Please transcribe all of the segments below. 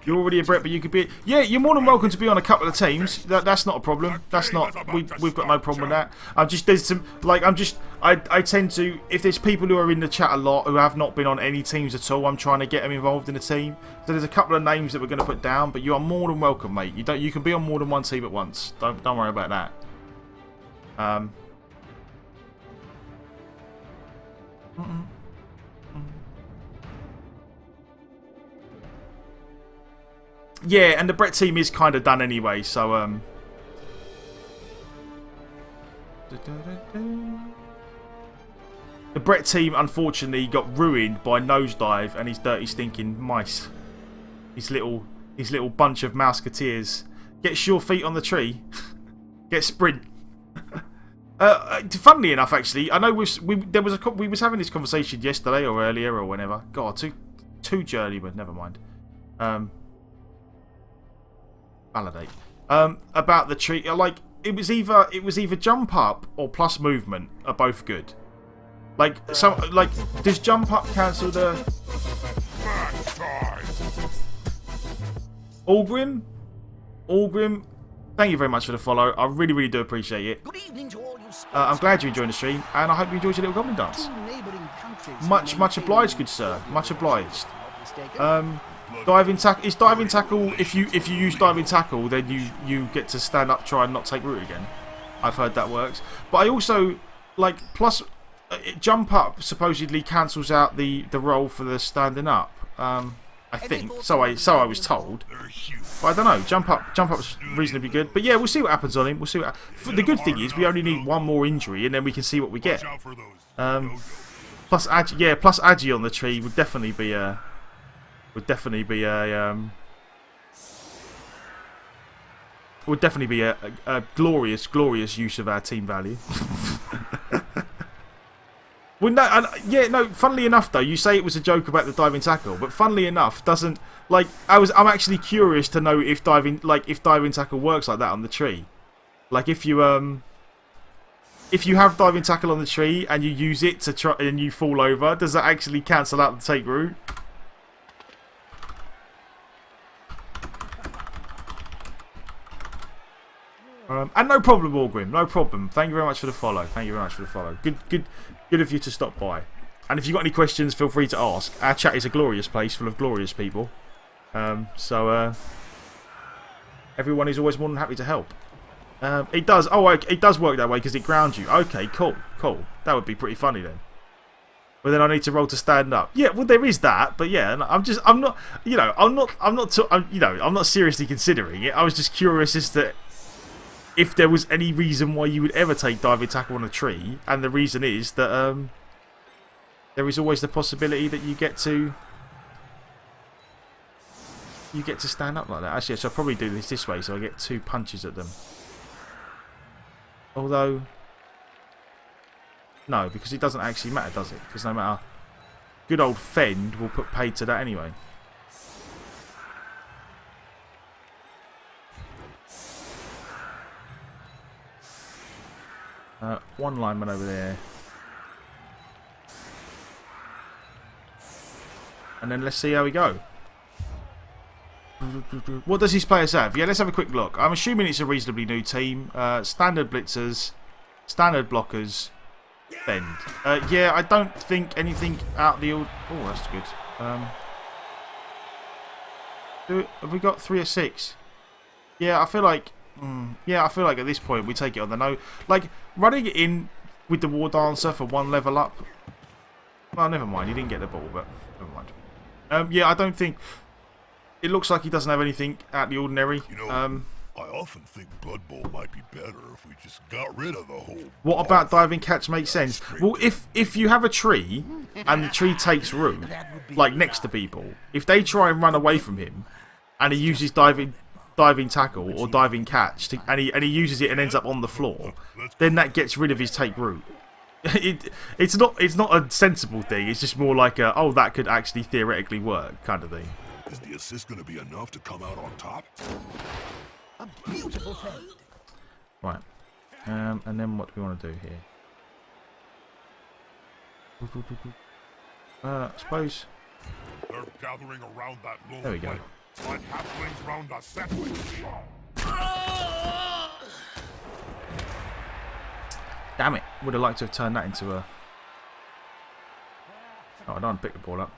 You're already a Bret, but you could be. Yeah, you're more than welcome to be on a couple of teams. That's not a problem. That's not. We've got no problem with that. There's some like I tend to, if there's people who are in the chat a lot who have not been on any teams at all, I'm trying to get them involved in a team. So there's a couple of names that we're going to put down, but you are more than welcome, mate. You can be on more than one team at once. Don't worry about that. Yeah, and the Brett team is kind of done anyway, so the Brett team unfortunately got ruined by Nosedive and his dirty stinking mice. His little bunch of mouseketeers. Get sure feet on the tree. Get sprint. Funnily enough, actually, I know we was having this conversation yesterday or earlier or whenever. God, too journeyman. Never mind. Validate. About the tree, like it was either jump up or plus movement are both good. Like does jump up cancel the Allgrim? Thank you very much for the follow. I really do appreciate it. Good evening to all you. I'm glad you enjoyed the stream, and I hope you enjoyed your little goblin dance. Much obliged, good sir. Much obliged. Diving tackle. Is diving tackle, if you use diving tackle, then you get to stand up, try and not take root again. I've heard that works. But I also like plus jump up supposedly cancels out the roll for the standing up. I think so. I was told. But I don't know. Jump up's reasonably good. But yeah, we'll see what happens on him. We'll see what. The good thing is we only need one more injury, and then we can see what we get. Plus Agi on the tree would definitely be a. Would definitely be a glorious use of our team value. Well, no. Funnily enough, though, you say it was a joke about the diving tackle, but funnily enough, doesn't like I'm actually curious to know if diving tackle works like that on the tree. Like if you have diving tackle on the tree and you use it to try and you fall over, does that actually cancel out the take root? And no problem, Allgrim. No problem. Thank you very much for the follow. Good of you to stop by. And if you've got any questions, feel free to ask. Our chat is a glorious place full of glorious people. Everyone is always more than happy to help. It does. Oh, it does work that way because it grounds you. Okay, cool. That would be pretty funny then. But then I need to roll to stand up. Yeah, well there is that, but yeah, I'm not seriously considering it. I was just curious as to if there was any reason why you would ever take diving tackle on a tree, and the reason is that there is always the possibility that you get to stand up like that. Actually, I should probably do this way so I get 2 punches at them. Although, no, because it doesn't actually matter, does it? Because no matter, good old Fend will put paid to that anyway. One lineman over there. And then let's see how we go. What does these players have? Yeah, let's have a quick look. I'm assuming it's a reasonably new team. Standard blitzers, standard blockers, bend. Yeah, I don't think anything out the old. Oh, that's good. Have we got 3 or 6? Yeah, I feel like. I feel like at this point we take it on the nose. Like running it in with the War Dancer for 1 level up. Well, never mind. He didn't get the ball, but never mind. Yeah, I don't think. It looks like he doesn't have anything out of the ordinary. You know, I often think Blood Bowl might be better if we just got rid of the whole. What about diving catch makes sense? Well, if you have a tree and the tree takes root, like next to people, if they try and run away from him, and he uses diving tackle or diving catch, and he uses it and ends up on the floor, then that gets rid of his take root. It's not a sensible thing. It's just more like a, oh, that could actually theoretically work kind of thing. Is the assist going to be enough to come out on top? A beautiful thing. Right. And then what do we want to do here? I suppose. They're gathering around that There we go. Like halflings round a sapling. Damn it. Would have liked to have turned that into a... Oh, I don't want to pick the ball up.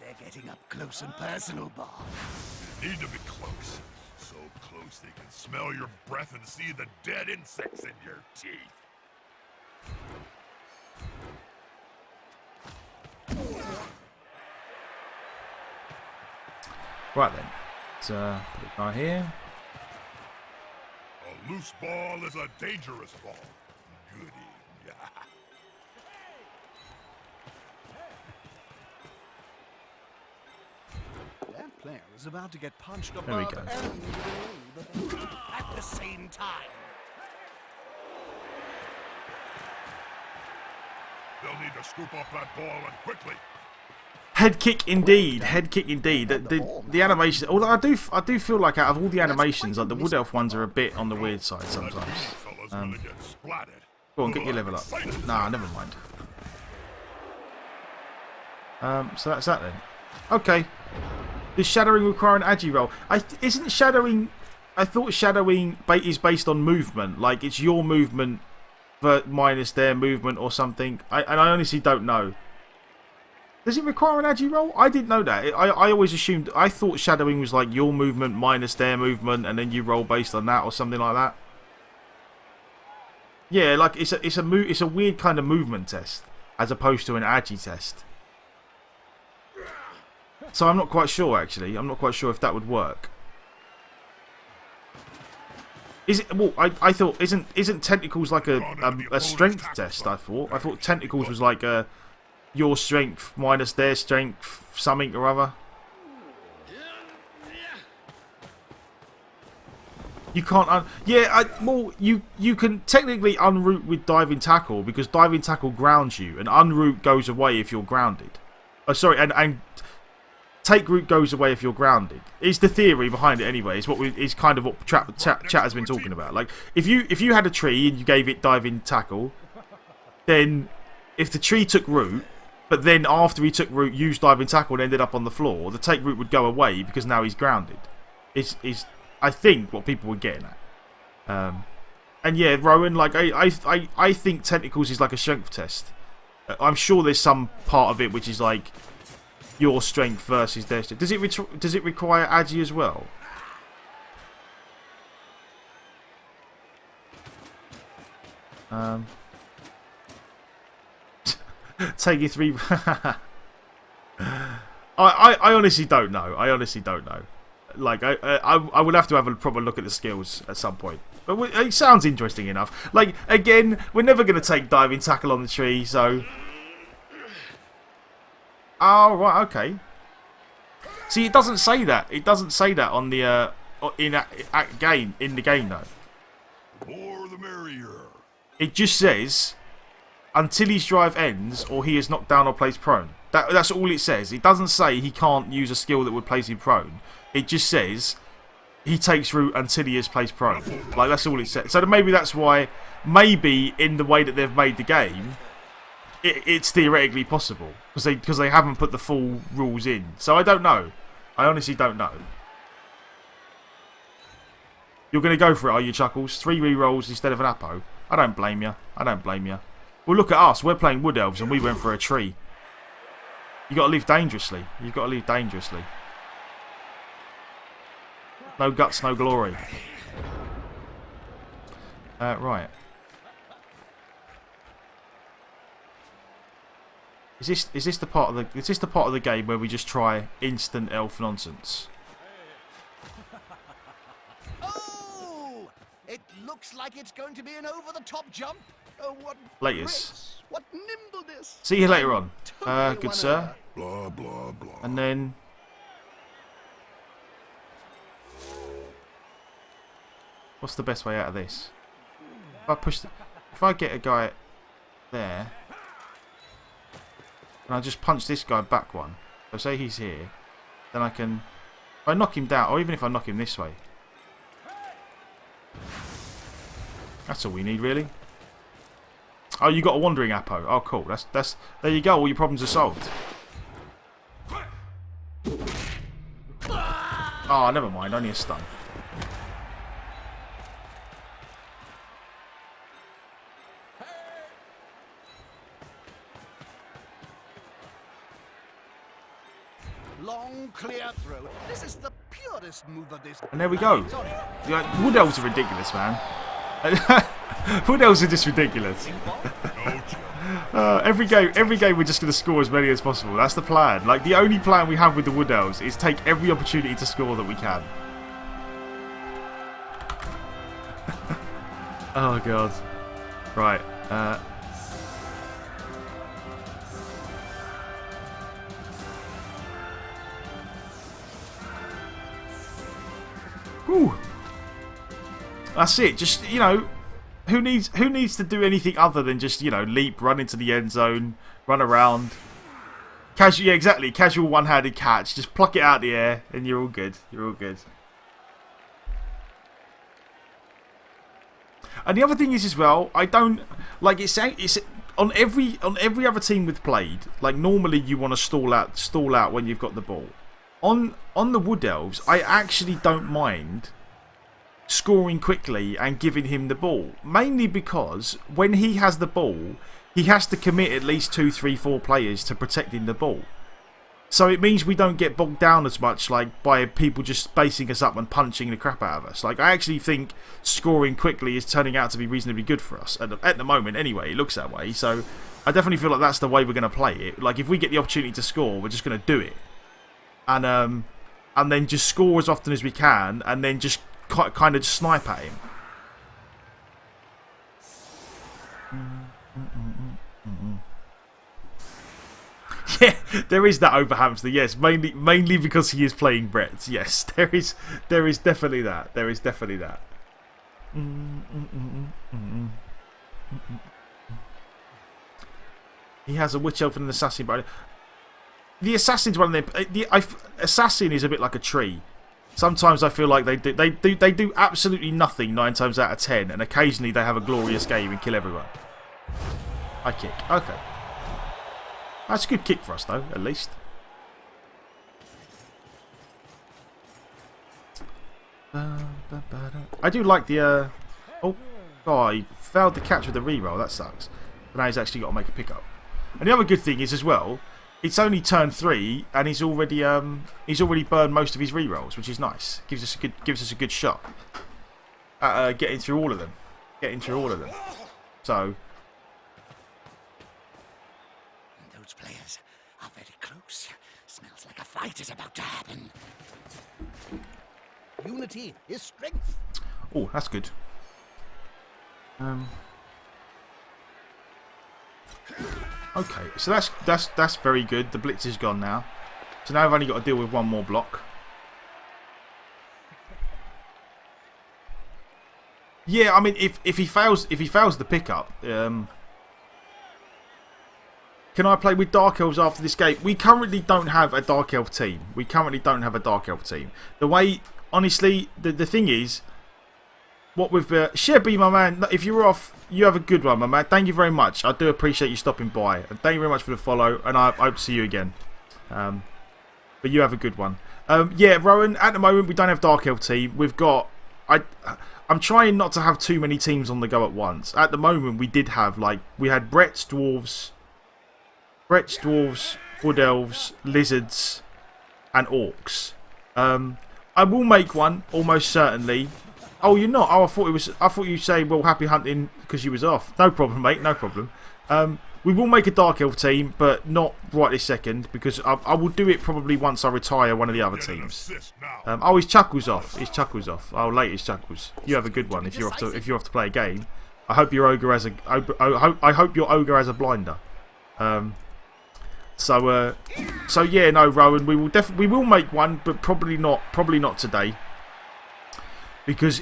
They're getting up close and personal, Bob. You need to be close. So close they can smell your breath and see the dead insects in your teeth. Right then. Let's put it right here. A loose ball is a dangerous ball. Goody. That player is about to get punched above There we go. and below at the same time. They'll need to scoop up that ball and quickly. Head kick indeed. Head kick indeed. The animation... Although I do feel like out of all the animations, like the Wood Elf ones are a bit on the weird side sometimes. Go on, get your level up. Nah, never mind. So that's that then. Okay. Does shadowing require an agi roll? Isn't shadowing... I thought shadowing is based on movement. Like, it's your movement minus their movement or something. And I honestly don't know. Does it require an agi roll? I didn't know that. I always assumed... I thought shadowing was like your movement minus their movement and then you roll based on that or something like that. Yeah, like it's a weird kind of movement test as opposed to an agi test. So I'm not quite sure actually. I'm not quite sure if that would work. Is it? Well, I thought isn't tentacles like a strength test? I thought tentacles was like your strength minus their strength, something or other. You can't. Well, you can technically unroot with diving tackle because diving tackle grounds you, and unroot goes away if you're grounded. Oh, sorry, and take root goes away if you're grounded. Is the theory behind it anyway? Is kind of what chat has been talking about. Like if you had a tree and you gave it diving tackle, then if the tree took root, but then after he took root, used diving tackle and ended up on the floor, the take root would go away because now he's grounded. Is I think what people were getting at. And yeah, Rowan, like I think tentacles is like a strength test. I'm sure there's some part of it which is like your strength versus their strength. Does it require agi as well? Taking 3. I honestly don't know. I honestly don't know. Like I would have to have a proper look at the skills at some point. But it sounds interesting enough. Like again, we're never going to take diving tackle on the tree, so. Oh right, okay. See, it doesn't say that. It doesn't say that on the in the game though. The more the merrier. It just says until his drive ends or he is knocked down or placed prone. That's all it says. It doesn't say he can't use a skill that would place him prone. It just says he takes root until he is placed prone. Like that's all it says. So maybe that's why. Maybe in the way that they've made the game, it's theoretically possible because they haven't put the full rules in. So I don't know. I honestly don't know. You're going to go for it, are you, Chuckles? 3 rerolls instead of an Apo. I don't blame you. I don't blame you. Well, look at us. We're playing Wood Elves and we went for a tree. You got to live dangerously. You've got to live dangerously. No guts, no glory. Right. Is this the part of the game where we just try instant elf nonsense? Oh! It looks like it's going to be an over-the-top jump. Oh, what Latest. grace, what nimbleness. See you later on. Totally Good won sir. over. Blah, blah, blah. And then... What's the best way out of this? If I get a guy there... And I just punch this guy back one. So say he's here. Then I can... If I knock him down, or even if I knock him this way. That's all we need, really. Oh, you got a wandering Apo. Oh, cool. That's. There you go. All your problems are solved. Oh, never mind. Only a stun. Long, clear throw. This is the purest move of this. And there we go. Yeah, Wood Elves are ridiculous, man. Wood Elves are just ridiculous. Every game we're just going to score as many as possible. That's the plan. Like, the only plan we have with the Wood Elves is take every opportunity to score that we can. Oh, God. Right. Whew. That's it. Just, you know, who needs to do anything other than just, you know, leap, run into the end zone, run around. Casual, yeah, exactly. Casual one-handed catch. Just pluck it out of the air and you're all good. You're all good. And the other thing is as well, I don't like it's on every other team we've played. Like, normally you want to stall out when you've got the ball. On the Wood Elves, I actually don't mind scoring quickly and giving him the ball. Mainly because when he has the ball, he has to commit at least 2, 3, 4 players to protecting the ball. So it means we don't get bogged down as much, like, by people just spacing us up and punching the crap out of us. Like, I actually think scoring quickly is turning out to be reasonably good for us. At the moment, anyway, it looks that way. So I definitely feel like that's the way we're going to play it. Like, if we get the opportunity to score, we're just going to do it. And then just score as often as we can, and then just kind of just snipe at him. Yeah, there is that over hamster. Yes, mainly because he is playing Brett. Yes, there is definitely that. There is definitely that. He has a witch elf and an assassin, but the assassin's one of them. Assassin is a bit like a tree. Sometimes I feel like they do absolutely nothing 9 times out of 10, and occasionally they have a glorious game and kill everyone. High kick. Okay. That's a good kick for us, though, at least. I do like the... Oh, he failed the catch with the reroll. That sucks. But now he's actually got to make a pickup. And the other good thing is, as well, it's only turn 3, and he's already burned most of his rerolls, which is nice. Gives us a good shot at getting through all of them. So... Those players are very close. Smells like a fight is about to happen. Unity is strength. Oh, that's good. Okay, so that's very good. The blitz is gone now. So now I've only got to deal with one more block. Yeah, I mean, if he fails the pickup, can I play with Dark Elves after this game? We currently don't have a Dark Elf team. The way, honestly, the thing is, what with Shebby, my man, if you were off, you have a good one, my man. Thank you very much. I do appreciate you stopping by. And thank you very much for the follow, and I hope to see you again. But you have a good one. Yeah, Rowan, at the moment, we don't have Dark Elf team. We've got... I'm trying not to have too many teams on the go at once. At the moment, we did have, like, we had Brett's Dwarves, Wood Elves, Lizards, and Orcs. I will make one, almost certainly. Oh, you're not? Oh, I thought you'd say, well, happy hunting because you was off. No problem, mate, no problem. We will make a Dark Elf team, but not right this second, because I will do it probably once I retire one of the other teams. Oh, his Chuckles off. Oh, late his Chuckles. You have a good one if you're off to play a game. I hope your ogre has a blinder. So yeah, no, Rowan, we will make one, but probably not today. Because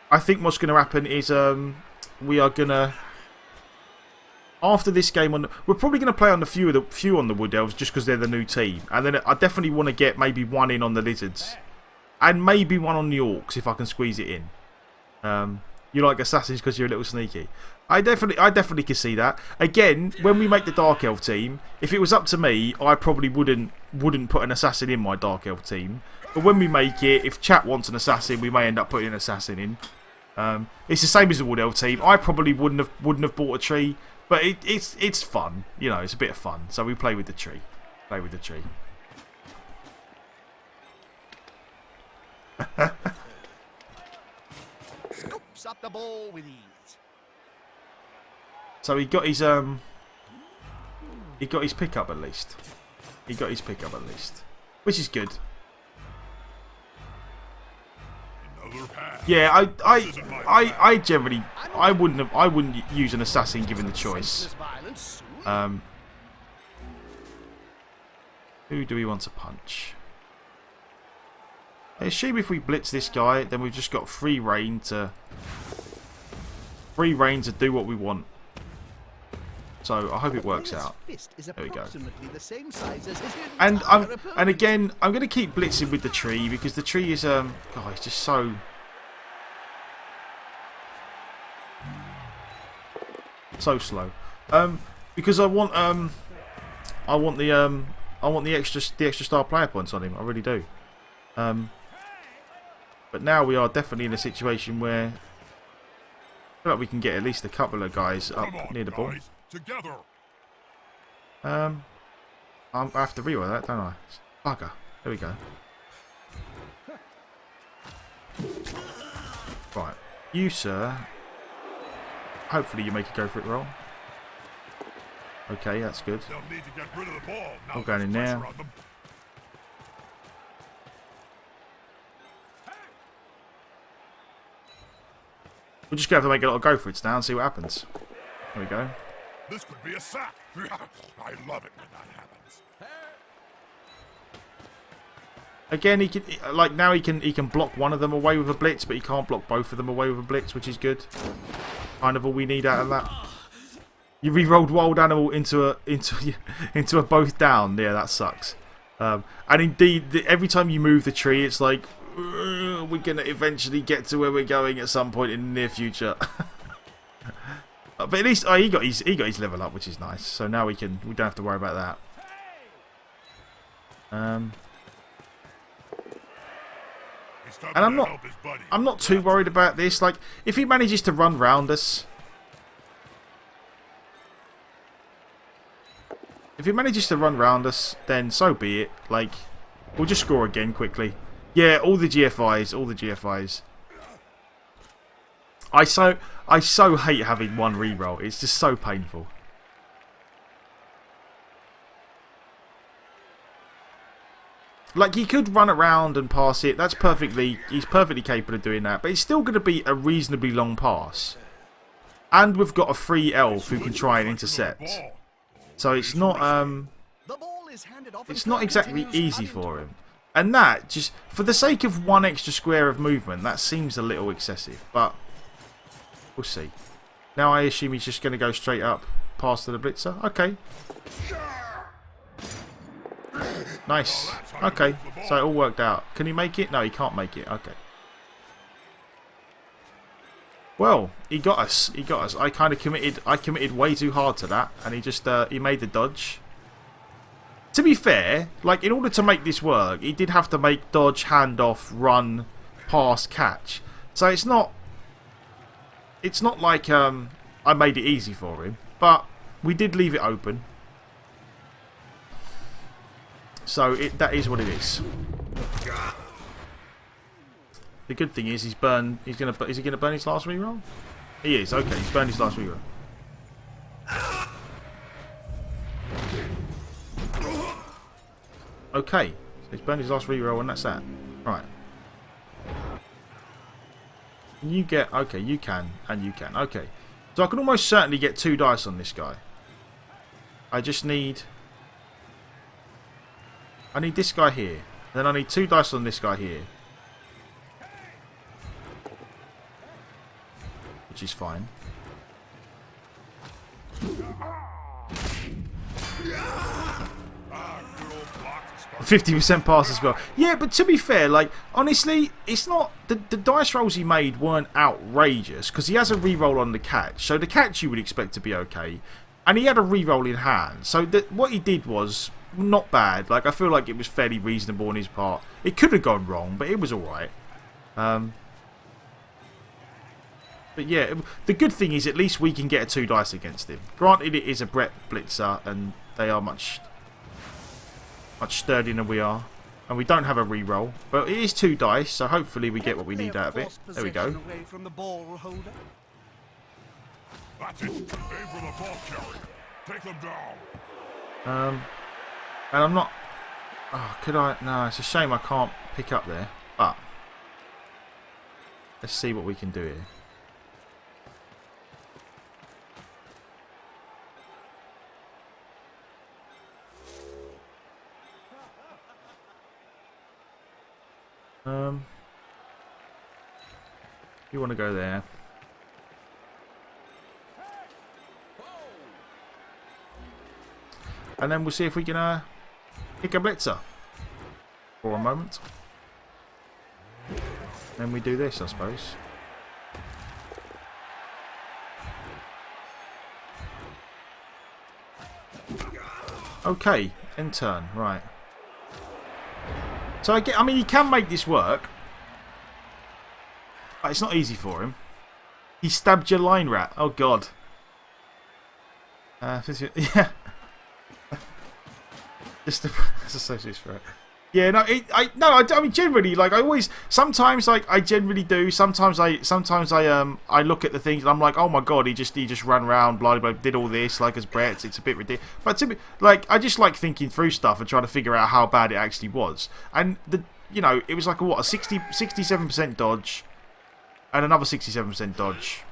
I think what's going to happen is we are going to, after this game, we're probably going to play on the few on the Wood Elves just because they're the new team, and then I definitely want to get maybe one in on the Lizards, and maybe one on the Orcs if I can squeeze it in. You like assassins because you're a little sneaky. I definitely can see that. Again, when we make the Dark Elf team, if it was up to me, I probably wouldn't put an assassin in my Dark Elf team. But when we make it, if chat wants an assassin, we may end up putting an assassin in. It's the same as the Wood Elf team. I probably wouldn't have bought a tree, but it's fun. You know, it's a bit of fun. So we play with the tree. Play with the tree. Scoops up the ball with ease. So he got his pickup at least. He got his pickup at least, which is good. Yeah, I generally I wouldn't use an assassin given the choice. Who do we want to punch? I assume if we blitz this guy, then we've just got free reign to do what we want. So I hope it works out. There we go. And again, I'm going to keep blitzing with the tree because the tree is God, it's just so slow. Because I want the extra star player points on him. I really do. But now we are definitely in a situation where I feel like we can get at least a couple of guys up near the ball. Together. I have to reroll that, don't I? Bugger. There we go. Right. You, sir. Hopefully you make a go for it roll. Okay, that's good. They'll need to get rid of the ball. I'm going in there. We're just going to have to make a lot of go for it now and see what happens. There we go. This could be a sack. I love it when that happens. Again, he can now he can block one of them away with a blitz, but he can't block both of them away with a blitz, which is good. Kind of all we need out of that. You re-rolled Wild Animal into a both down. Yeah, that sucks. And indeed, every time you move the tree, it's like we're gonna eventually get to where we're going at some point in the near future. But at least he got his level up, which is nice. So now we don't have to worry about that. And I'm not too worried about this. Like if he manages to run round us, then so be it. Like we'll just score again quickly. Yeah, all the GFIs. I so hate having one reroll. It's just so painful. Like he could run around and pass it. He's perfectly capable of doing that. But it's still going to be a reasonably long pass. And we've got a free elf who can try and intercept. So it's not exactly easy for him. And that just for the sake of one extra square of movement, that seems a little excessive. But we'll see. Now I assume he's just going to go straight up past to the blitzer. Okay. Nice. Okay. So it all worked out. Can he make it? No, he can't make it. Okay. Well, he got us. He got us. I committed way too hard to that, and he just he made the dodge. To be fair, like in order to make this work, he did have to make dodge, handoff, run, pass, catch. So it's not like I made it easy for him, but we did leave it open. So that is what it is. The good thing is is he gonna burn his last reroll? He is. Okay, he's burned his last reroll. Okay, so he's burned his last reroll and that's that. Right. You get... Okay, you can. And you can. Okay. So I can almost certainly get 2 dice on this guy. I just need... I need this guy here. Then I need 2 dice on this guy here. Which is fine. 50% pass as well. Yeah, but to be fair, like, honestly, it's not... The dice rolls he made weren't outrageous, because he has a reroll on the catch. So the catch you would expect to be okay. And he had a reroll in hand. So what he did was not bad. Like, I feel like it was fairly reasonable on his part. It could have gone wrong, but it was alright. But yeah, the good thing is at least we can get a 2 dice against him. Granted, it is a Brett Blitzer, and they are much sturdier than we are. And we don't have a reroll, but it is 2 dice, so hopefully we get what we need out of it. There we go. Away from the ball holder. That's it. Aim for the ball carrier. Take them down. And I'm not... Oh, could I... No, it's a shame I can't pick up there. But let's see what we can do here. You want to go there. And then we'll see if we can pick a blitzer for a moment. Then we do this, I suppose. Okay, end turn, right. So I mean, he can make this work. But it's not easy for him. He stabbed your line rat. Oh god. Yeah. Just that's a socialist for it. Yeah, no, I mean generally, like I always, sometimes like I generally do. Sometimes I look at the things and I'm like, oh my god, he just ran around, blah blah, did all this like as Brett. It's a bit ridiculous. But to me, like I just like thinking through stuff and trying to figure out how bad it actually was. And it was like a 67% dodge, and another 67% dodge,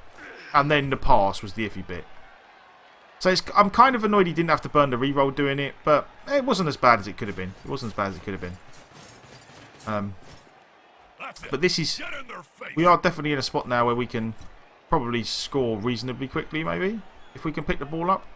and then the pass was the iffy bit. So I'm kind of annoyed he didn't have to burn the reroll doing it, but it wasn't as bad as it could have been. It wasn't as bad as it could have been. But this is... We are definitely in a spot now where we can probably score reasonably quickly, maybe, if we can pick the ball up.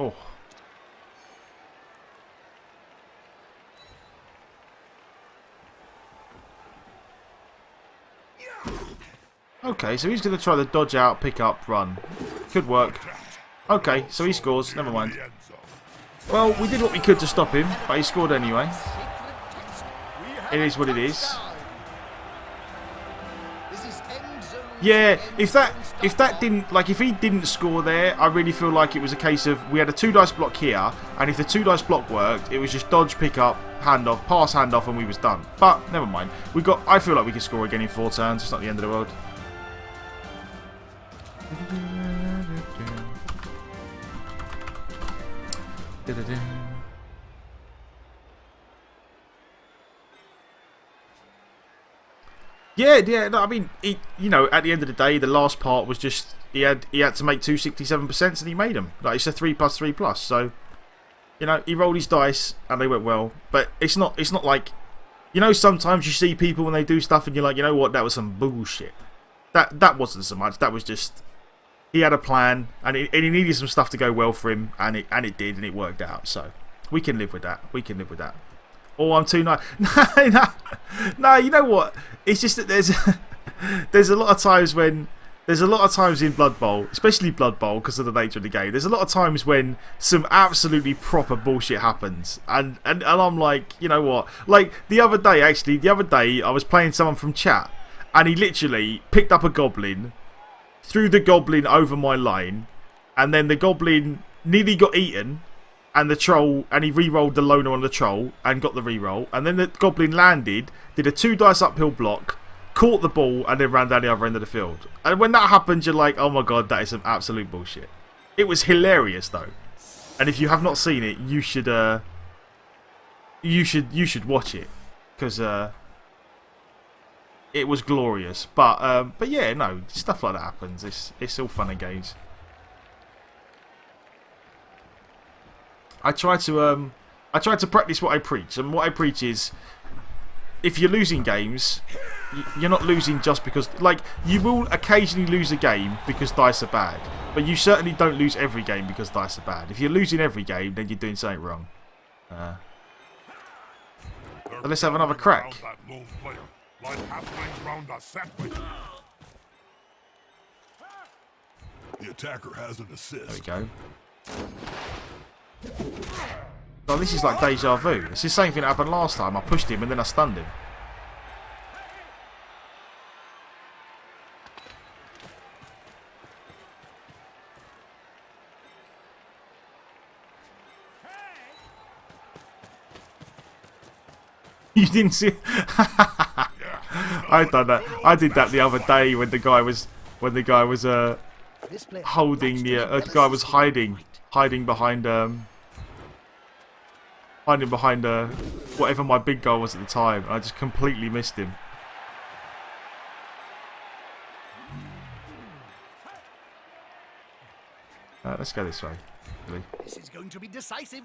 Oh. Okay, so he's going to try the dodge out, pick up, run. Could work. Okay, so he scores. Never mind. Well, we did what we could to stop him, but he scored anyway. It is what it is. Yeah, if that didn't, like, if he didn't score there, I really feel like it was a case of we had a 2 dice block here, and if the 2 dice block worked, it was just dodge, pick up, handoff, pass, handoff, and we was done. But never mind. I feel like we can score again in 4 turns. It's not the end of the world. Yeah. No, I mean, at the end of the day, the last part was just he had to make 2 67%, and he made them. Like, it's a 3+3+. So, he rolled his dice and they went well. But it's not like, sometimes you see people when they do stuff and you're like, you know what, that was some bullshit. That wasn't so much. That was just he had a plan and he needed some stuff to go well for him, and it did, and it worked out. So we can live with that. Oh, I'm too nice. No, you know what? It's just that there's a lot of times in Blood Bowl, especially Blood Bowl because of the nature of the game. There's a lot of times when some absolutely proper bullshit happens, and I'm like, you know what? Like the other day, I was playing someone from chat, and he literally picked up a goblin, threw the goblin over my line, and then the goblin nearly got eaten. And he re-rolled the loner on the troll and got the re-roll. And then the goblin landed, did a 2 dice uphill block, caught the ball, and then ran down the other end of the field. And when that happens, you're like, oh my god, that is some absolute bullshit. It was hilarious though, and if you have not seen it, you should watch it because it was glorious. But yeah, no, stuff like that happens. It's all fun and games. I try to practice what I preach, and what I preach is, if you're losing games, you're not losing just because, like, you will occasionally lose a game because dice are bad, but you certainly don't lose every game because dice are bad. If you're losing every game, then you're doing something wrong. So let's have another crack. The attacker has an assist. There we go. Oh, this is like deja vu. It's the same thing that happened last time. I pushed him and then I stunned him. You didn't see? I done that. I did that the other day when the guy was holding the guy was hiding behind whatever my big goal was at the time. I just completely missed him. Let's go this way. Really. This is going to be decisive.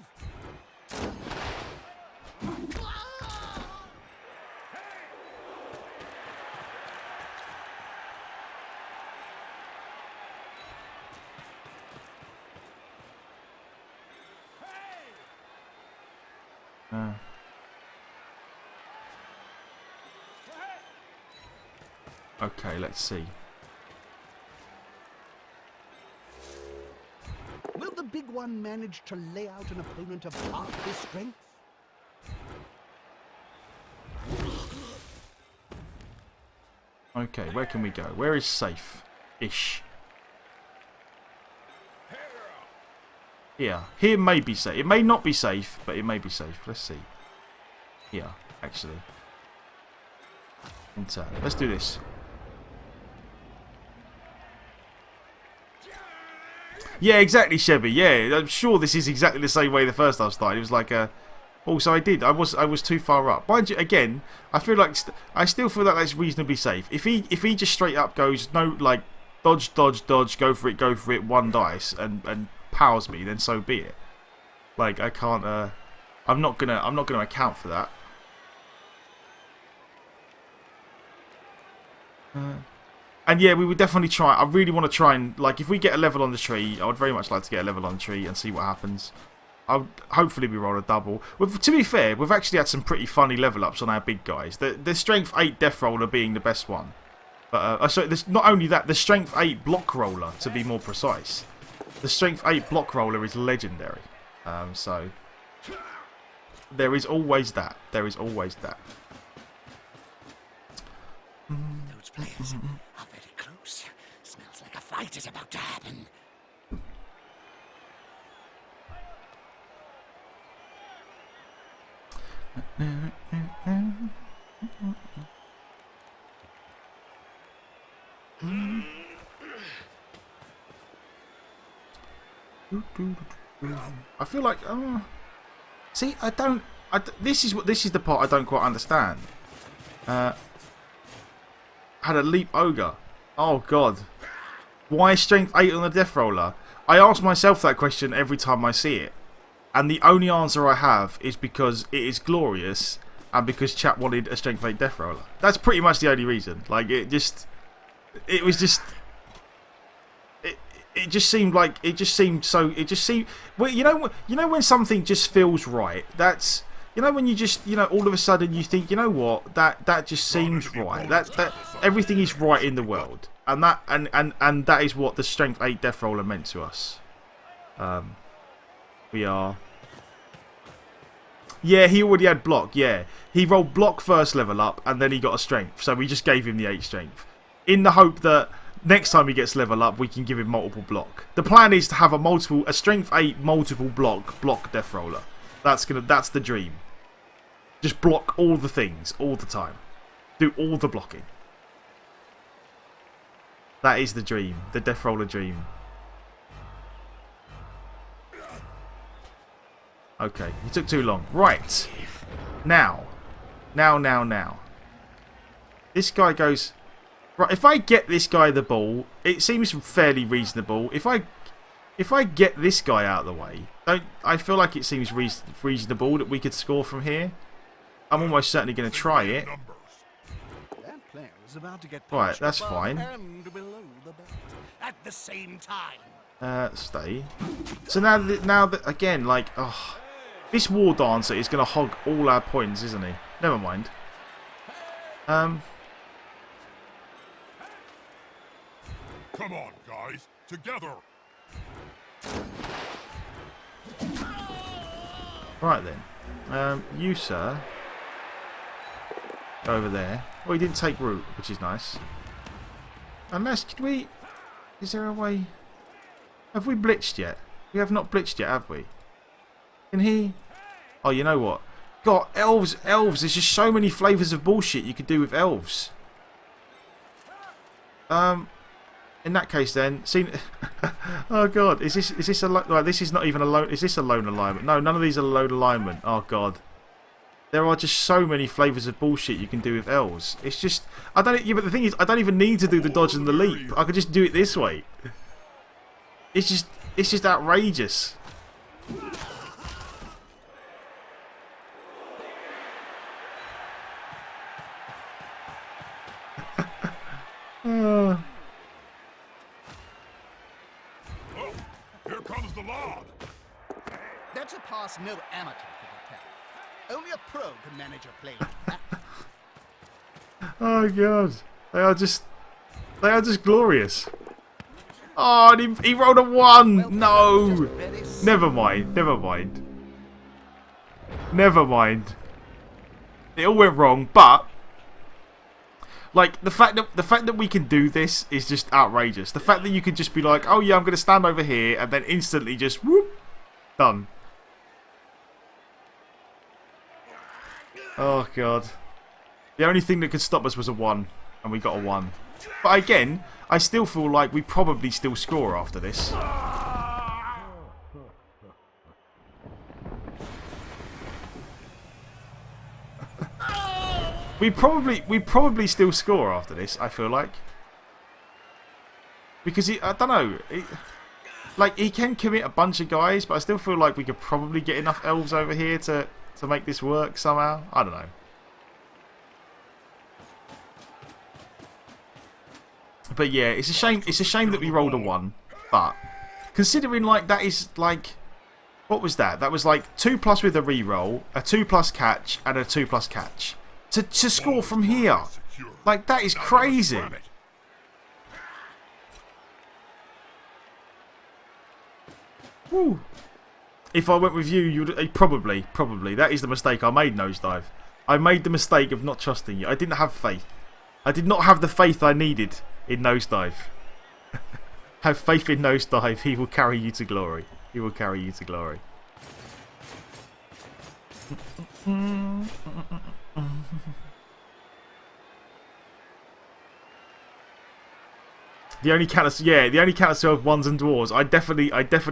Okay, let's see. Will the big one manage to lay out an opponent of half his strength? Okay, where can we go? Where is safe-ish? Here. Here may be safe. It may not be safe, but it may be safe. Let's see. Here, actually. Enter. Let's do this. Yeah, exactly, Chevy. Yeah, I'm sure this is exactly the same way the first time started. It was like a... Also, I was too far up. Mind you, again, I feel like... I still feel like that's reasonably safe. If he just straight up goes, no, like, dodge, dodge, dodge, go for it, one dice, and powers me, then so be it. Like, I can't... I'm not gonna account for that. And yeah, we would definitely try. I really want to try and, like, if we get a level on the tree, I would very much like to get a level on the tree and see what happens. I would hopefully we roll a double. To be fair, we've actually had some pretty funny level ups on our big guys. The strength 8 death roller being the best one. But so there's not only that, the strength 8 block roller, to be more precise. The strength 8 block roller is legendary. So there is always that. There is always that. Those players are very close. Smells like a fight is about to happen. I feel like see, this is the part I don't quite understand. Had a leap ogre. Oh god. Why strength 8 on the death roller? I ask myself that question every time I see it. And the only answer I have is because it is glorious and because chat wanted a strength 8 death roller. That's pretty much the only reason. Like, it just seemed well, you know when something just feels right. That's, you know, when you just, you know, all of a sudden you think, you know what, that just seems right. That everything is right in the world, and that is what the strength 8 death roller meant to us. We are. Yeah, he already had block. Yeah, he rolled block first level up, and then he got a strength. So we just gave him the 8 strength, in the hope that next time he gets level up, we can give him multiple block. The plan is to have a strength 8 multiple block death roller. That's the dream. Just block all the things all the time. Do all the blocking. That is the dream. The death roller dream. Okay, he took too long. Right. Now. This guy goes... Right, if I get this guy the ball, it seems fairly reasonable. If I If I get this guy out of the way, I feel like it seems reasonable that we could score from here. I'm almost certainly going to try it. That player is about to get Right, that's fine. and below the belt at the same time. Stay. So now that again, like, oh, this War Dancer is going to hog all our points, isn't he? Never mind. Come on, guys, together. Right then. You, sir. Go over there. Well, he didn't take root, which is nice. Unless, could we... Is there a way... Have we blitzed yet? We have not blitzed yet, have we? Can he... Oh, you know what? God, elves. There's just so many flavours of bullshit you could do with elves. In that case, then, see. Oh God, is this a right? This is not even a lone. Is this a lone alignment? No, none of these are lone alignment. Oh God, there are just so many flavours of bullshit you can do with elves. It's just I don't. Yeah, but the thing is, I don't even need to do the dodge and the leap. I could just do it this way. It's just outrageous. Here comes the log. That's a pass no amateur could attack. Only a pro can manage a play like that. Oh God, they are just glorious. Oh, and he rolled a 1. No, never mind. It all went wrong, but like the fact that we can do this is just outrageous. The fact that you could just be like, oh yeah, I'm going to stand over here, and then instantly just whoop, done. Oh God. The only thing that could stop us was a 1, and we got a 1. But again, I still feel like we probably still score after this. We probably still score after this, I feel like. Because I don't know, like he can commit a bunch of guys, but I still feel like we could probably get enough elves over here to make this work somehow. I don't know. But yeah, it's a shame. It's a shame that we rolled a 1. But considering like that is like, what was that? That was like 2+ with a reroll, a 2+ catch, and a 2+ catch to score from here. Like that is crazy. Woo. If I went with you, you'd probably. That is the mistake I made, Nosedive. I made the mistake of not trusting you. I didn't have faith. I did not have the faith I needed in Nosedive. Have faith in Nosedive. He will carry you to glory. He will carry you to glory. The only counter, yeah, the only counter of ones and dwarves. I definitely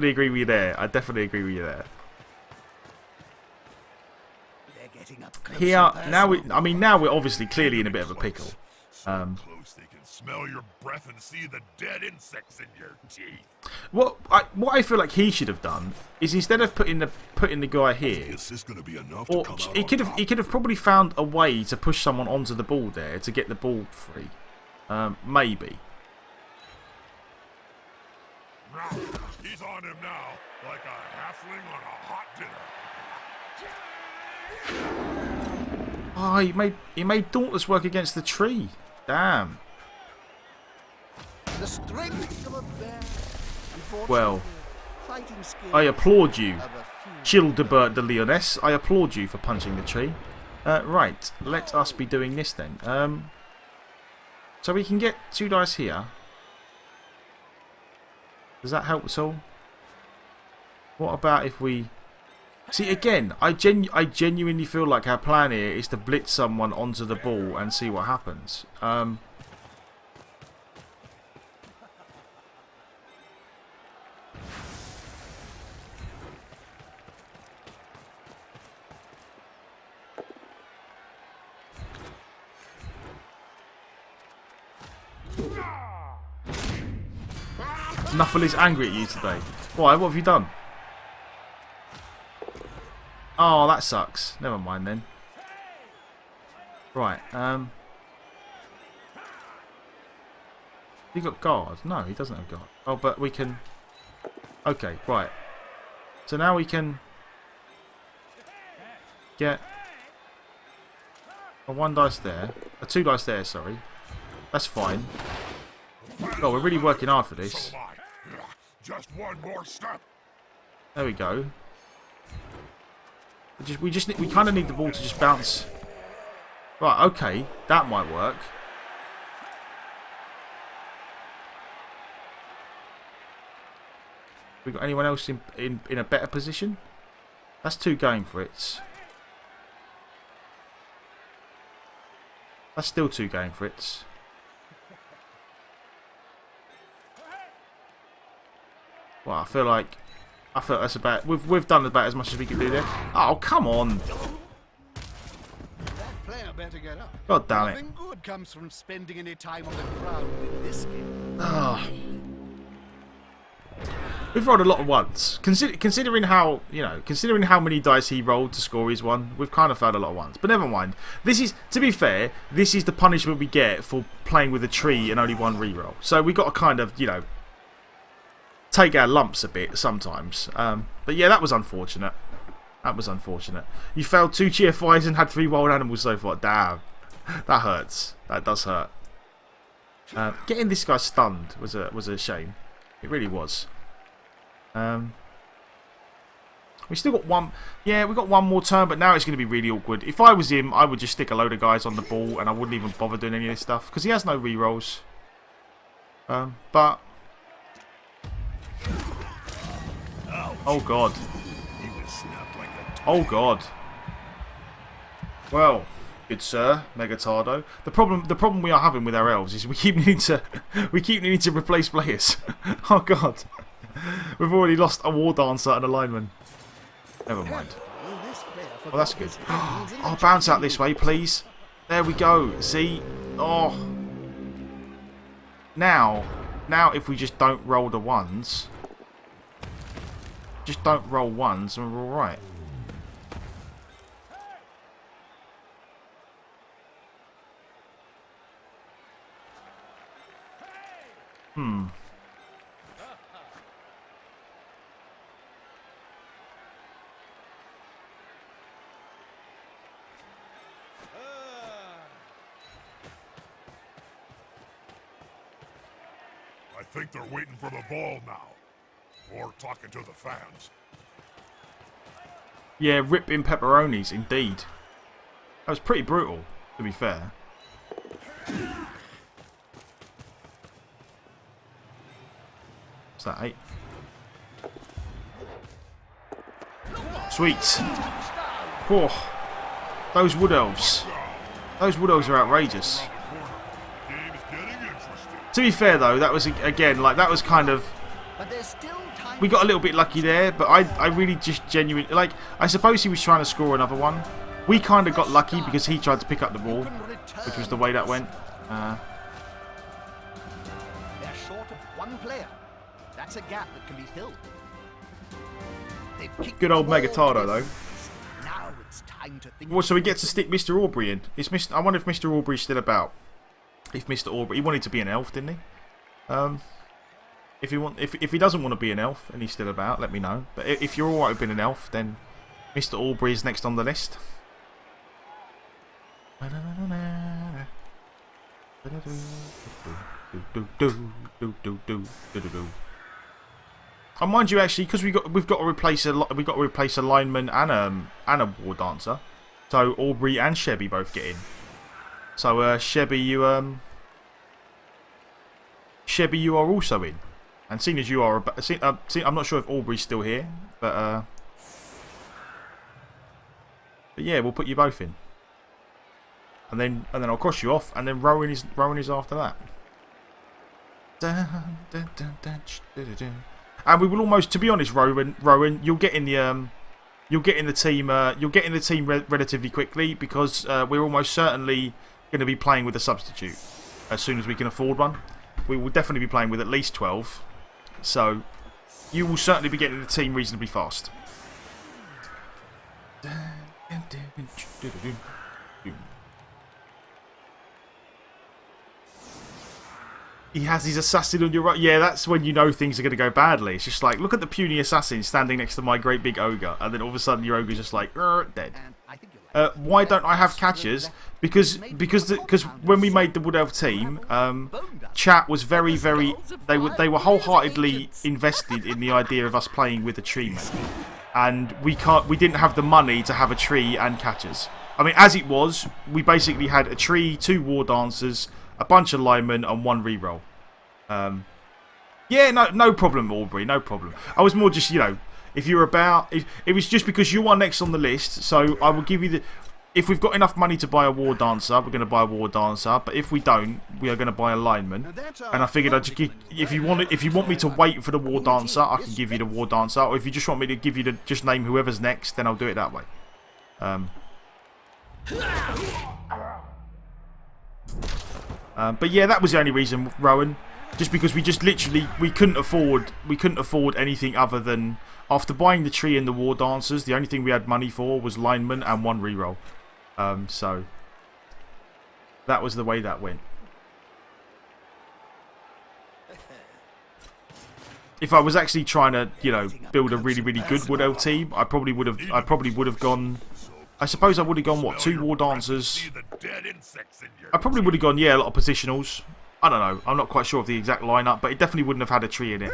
agree with you there. Here now, now we're obviously clearly in a bit of a pickle. Close they can smell your breath and see the dead insects in your teeth. What I feel like he should have done is instead of putting the guy here, Is this going to be enough or to come he out could have probably found a way to push someone onto the ball there to get the ball free. Maybe. He's on him now, like a halfling on a hot dinner. Oh, he made Dauntless work against the tree. Damn. The strength of a bear. Well, Fighting skills I applaud you, of a few Childebert de Lyonesse. I applaud you for punching the tree. Right, let us be doing this then. So we can get 2 dice here. Does that help at all? What about if we... See, again, I genuinely feel like our plan here is to blitz someone onto the ball and see what happens. Nuffle is angry at you today. Why? What have you done? Oh, that sucks. Never mind then. Right. He got guard? No, he doesn't have guard. Oh, but we can... Okay, right. So now we can get a 1 dice there. A 2 dice there, sorry. That's fine. Oh, we're really working hard for this. Just one more step. There we go. We kind of need the ball to just bounce. Right, okay. That might work. We got anyone else in a better position? That's 2 going for it. That's still 2 going for it. Well, I feel like that's about. We've done about as much as we can do there. Oh, come on! That player better get up. God damn it! Nothing good comes from spending any time on the ground in this game. Oh. We've rolled a lot of ones. Considering how many dice he rolled to score his one, we've kind of found a lot of ones. But never mind. This is, to be fair, this is the punishment we get for playing with a tree and only 1 reroll. So we got to kind of, take our lumps a bit sometimes. But yeah, that was unfortunate. That was unfortunate. You failed 2 GFIs and had 3 wild animals so far. Damn. That hurts. That does hurt. Getting this guy stunned was a shame. It really was. We still got 1. Yeah, we got 1 more turn, but now it's going to be really awkward. If I was him, I would just stick a load of guys on the ball and I wouldn't even bother doing any of this stuff because he has no rerolls. But oh god. Oh god. Well, good sir, Megatardo. The problem we are having with our elves is we keep needing to replace players. Oh god. We've already lost a war dancer and a lineman. Never mind. Oh, that's good. Oh, bounce out this way, please. There we go. See? Oh. Now if we just don't roll the 1s. Just don't roll 1s and we're alright. I think they're waiting for the ball now. Or talking to the fans. Yeah, ripping pepperonis, indeed. That was pretty brutal, to be fair. What's that, 8? Sweet. Oh, those wood elves. Those wood elves are outrageous. To be fair though, that was again that was kind of. We got a little bit lucky there, but I really just genuinely I suppose he was trying to score another one. We kind of got lucky because he tried to pick up the ball, which was the way that went. They're short of 1 player. That's a gap that can be filled. Good old Megatardo though. Now it's time to think. Well, so he gets to stick Mr. Aubrey in. I wonder if Mr. Aubrey's still about. If Mr. Aubrey, he wanted to be an elf, didn't he? If he doesn't want to be an elf and he's still about, let me know. But if you're alright with being an elf, then Mr. Aubrey is next on the list. And mind you, actually, because we've got to replace a lineman and a war dancer, so Aubrey and Shebby both get in. So Shebby, you are also in, and seeing as you are, I'm not sure if Aubrey's still here, but yeah, we'll put you both in, and then I'll cross you off, and then Rowan is after that. And we will almost, to be honest, Rowan, you'll get in the team relatively quickly because we're almost certainly going to be playing with a substitute as soon as we can afford one. We will definitely be playing with at least 12. So you will certainly be getting the team reasonably fast. He has his assassin on your right. Yeah, that's when you know things are going to go badly. It's just like, look at the puny assassin standing next to my great big ogre. And then all of a sudden your ogre's just like, dead. Why don't I have catchers? Because when we made the Wood Elf team, chat was very, they were wholeheartedly invested in the idea of us playing with a tree mate. And we didn't have the money to have a tree and catchers. I mean, as it was, we basically had a tree, 2 war dancers, a bunch of linemen, and 1 reroll. Yeah, no problem, Aubrey, no problem. I was more just, you know, if you're about... It was just because you are next on the list, so I will give you the... If we've got enough money to buy a war dancer, we're going to buy a war dancer. But if we don't, we are going to buy a lineman. And I figured I'd just give... If you want me to wait for the war dancer, I can give you the war dancer. Or if you just want me to give you the... Just name whoever's next, then I'll do it that way. But yeah, that was the only reason, Rowan. Just because we just literally we couldn't afford anything other than, after buying the tree and the war dancers, the only thing we had money for was linemen and 1 reroll. So that was the way that went. If I was actually trying to, you know, build a really good Wood Elf team, I probably would have gone. I suppose I would have gone, what, 2 war dancers? I probably would have gone, yeah, a lot of positionals. I don't know. I'm not quite sure of the exact lineup, but it definitely wouldn't have had a tree in it.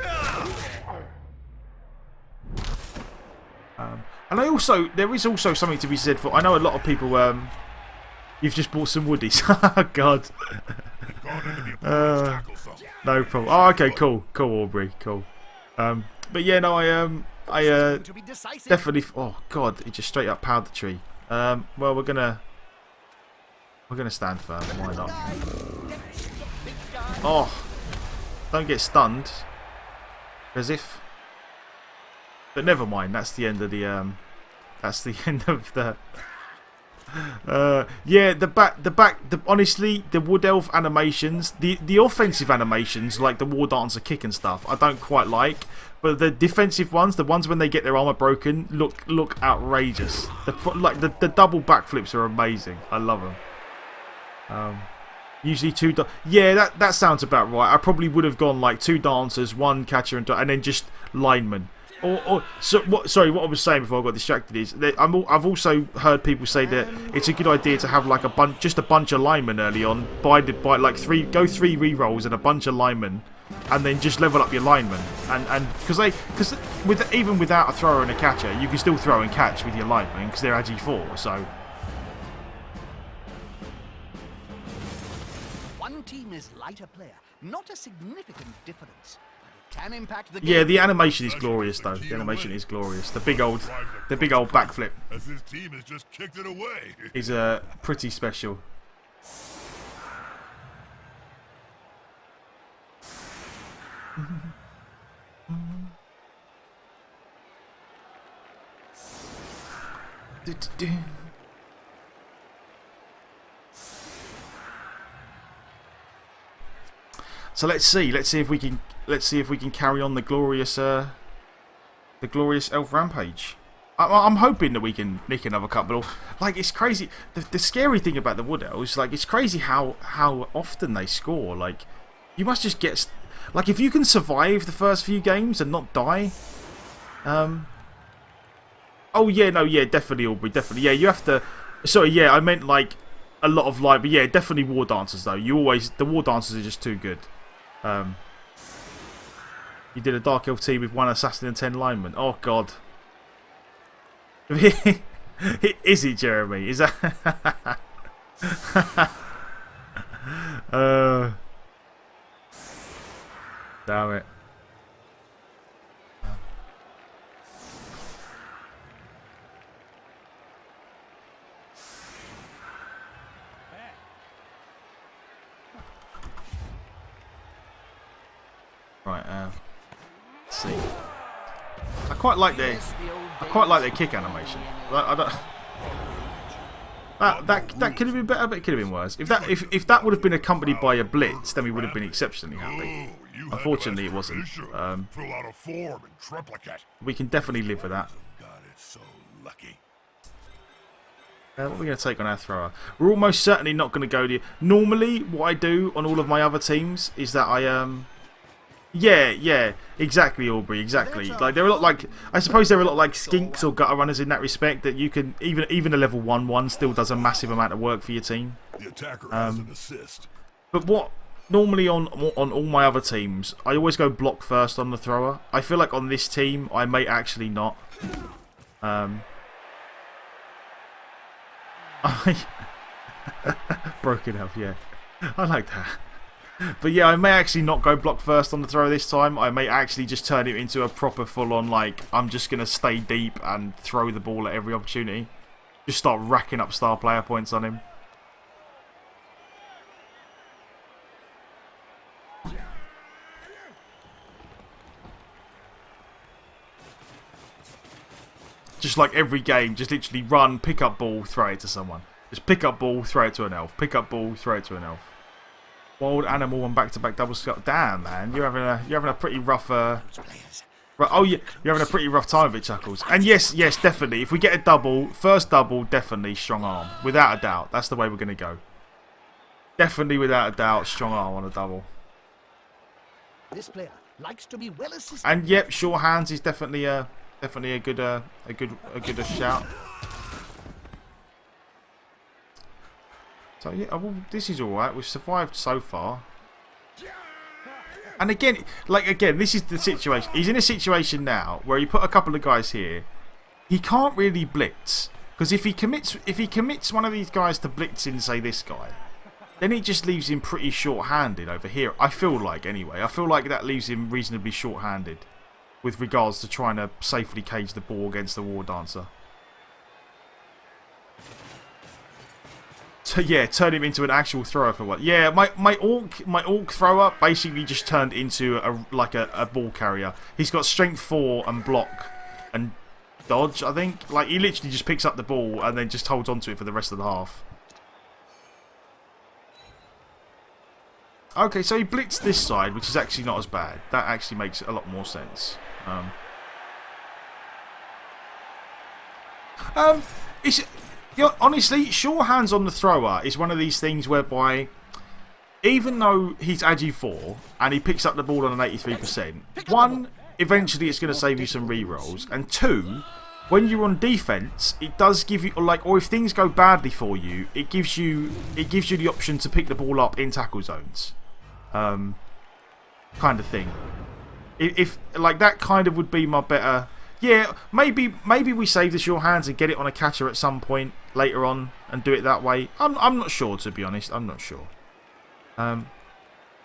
And there is also something to be said for. I know a lot of people. You've just bought some woodies. God. No problem. Oh, okay, cool, Aubrey, cool. But yeah, no, I definitely. Oh God, it just straight up powered the tree. Well, we're gonna stand firm. Why not? Oh, don't get stunned. As if. But never mind. That's the end of the. That's the end of the. Yeah, honestly, the Wood Elf animations, the offensive animations like the War Dancer kick and stuff, I don't quite like. But the defensive ones, the ones when they get their armor broken, look outrageous. The double backflips are amazing. I love them. Usually 2. Yeah, that sounds about right. I probably would have gone like 2 dancers, 1 catcher, and then just linemen. Sorry, what I was saying before I got distracted is that I've also heard people say that it's a good idea to have like a bunch of linemen early on. Buy like 3 rerolls and a bunch of linemen, and then just level up your linemen. And because even without a thrower and a catcher, you can still throw and catch with your linemen because they're Agi 4. So one team is lighter player, not a significant difference. Can impact the yeah, the animation is glorious though. The animation is glorious. The big old backflip. As his team has just kicked it away. Is pretty special. So let's see if we can carry on the glorious elf rampage. I'm hoping that we can nick another couple. Like, it's crazy. The scary thing about the Wood Elves, like, it's crazy how often they score. Like, you must just get, like, if you can survive the first few games and not die. Oh yeah, no, yeah, definitely, Aubrey, definitely. Yeah, you have to. Sorry, yeah, I meant like a lot of light, but yeah, definitely war dancers though. The war dancers are just too good. You did a Dark Elf team with 1 assassin and 10 linemen. Oh God. Is it, Jeremy? Is that? Damn it. Right, let's see. I quite like their kick animation. I don't, that could have been better, but it could have been worse. If that would have been accompanied by a blitz, then we would have been exceptionally happy. You Unfortunately, it wasn't. fill out a form in triplicate. We can definitely live with that. God, it's so lucky. What are we going to take on our thrower? We're almost certainly not going to go to... Normally, what I do on all of my other teams is that I... Yeah, exactly, Aubrey, exactly. Like, they're a lot like... I suppose they're a lot like skinks or gutter runners in that respect, that you can... Even a level 1-1 still does a massive amount of work for your team. The attacker has an assist. But what... Normally on all my other teams, I always go block first on the thrower. I feel like on this team, I may actually not. Broken up, yeah. I like that. But yeah, I may actually not go block first on the throw this time. I may actually just turn it into a proper full-on, like, I'm just going to stay deep and throw the ball at every opportunity. Just start racking up star player points on him. Just like every game, just literally run, pick up ball, throw it to someone. Just pick up ball, throw it to an elf. Pick up ball, throw it to an elf. Wild animal and back-to-back double scut. Damn, man, you're having a pretty rough. Oh yeah, you're having a pretty rough time of it, Chuckles. And yes, definitely. If we get a double, first double, definitely strong arm, without a doubt. That's the way we're gonna go. Definitely, without a doubt, strong arm on a double. This player likes to be well assisted. And yep, sure hands is definitely a good shout. So yeah, well, this is all right. We've survived so far. And again, this is the situation. He's in a situation now where you put a couple of guys here. He can't really blitz because if he commits one of these guys to blitzing, say this guy, then it just leaves him pretty short-handed over here. I feel like anyway. I feel like that leaves him reasonably short-handed with regards to trying to safely cage the ball against the War Dancer. So yeah, turn him into an actual thrower for what? Yeah, my orc thrower basically just turned into a ball carrier. He's got strength 4 and block and dodge, I think. Like he literally just picks up the ball and then just holds onto it for the rest of the half. Okay, so he blitzed this side, which is actually not as bad. That actually makes a lot more sense. Honestly, sure hands on the thrower is one of these things whereby, even though he's Agi 4 and he picks up the ball on an 83%, one, eventually it's going to save you some rerolls, and two, when you're on defense, it does give you or if things go badly for you, it gives you the option to pick the ball up in tackle zones, kind of thing. If like that kind of would be my better. Yeah, maybe we save the sure hands and get it on a catcher at some point later on and do it that way. I'm not sure, to be honest. I'm not sure. But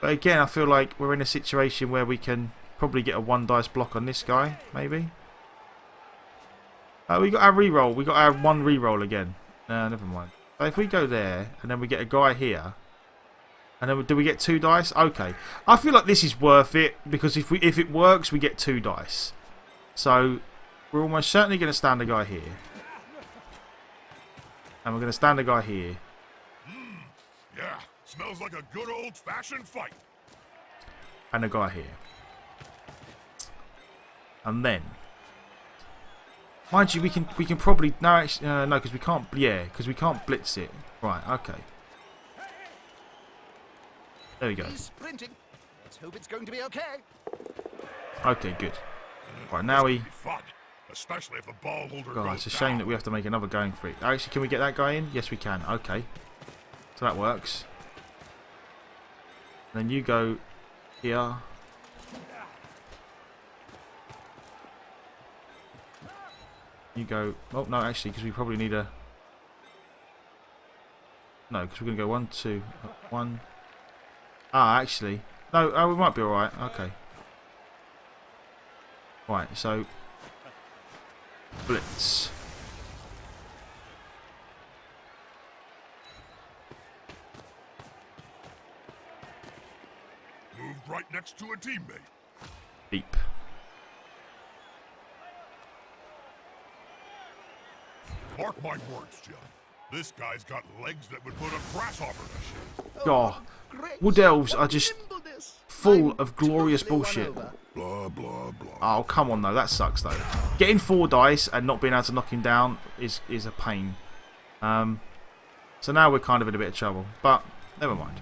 again, I feel like we're in a situation where we can probably get a 1 dice block on this guy, maybe. We got our reroll. We got our 1 reroll again. Never mind. So if we go there and then we get a guy here, and then do we get 2 dice? Okay. I feel like this is worth it because if it works, we get 2 dice. So, we're almost certainly going to stand a guy here. And we're going to stand a guy here. Yeah, smells like a good old-fashioned fight. And a guy here. And then, mind you, we can probably no, because we can't. Yeah, because we can't blitz it. Right. Okay. There we go. He's sprinting. Let's hope it's going to be okay. Okay, good. Right, now we... Especially if the ball holder God, it's a shame that we have to make another going for it. Actually, can we get that guy in? Yes, we can. Okay. So that works. Then you go here. You go... Oh, no, actually, because we probably need a... No, because we're going to go 1, 2, 1... Ah, actually... No, we might be alright. Okay. Right, so... Blitz. Moved right next to a teammate. Deep. Mark my words, John. This guy's got legs that would put a grasshopper to shame. Oh, Wood Elves are just full of glorious bullshit. Blah, blah, blah. Oh, come on, though. That sucks, though. Getting 4 dice and not being able to knock him down is a pain. So now we're kind of in a bit of trouble. But, never mind.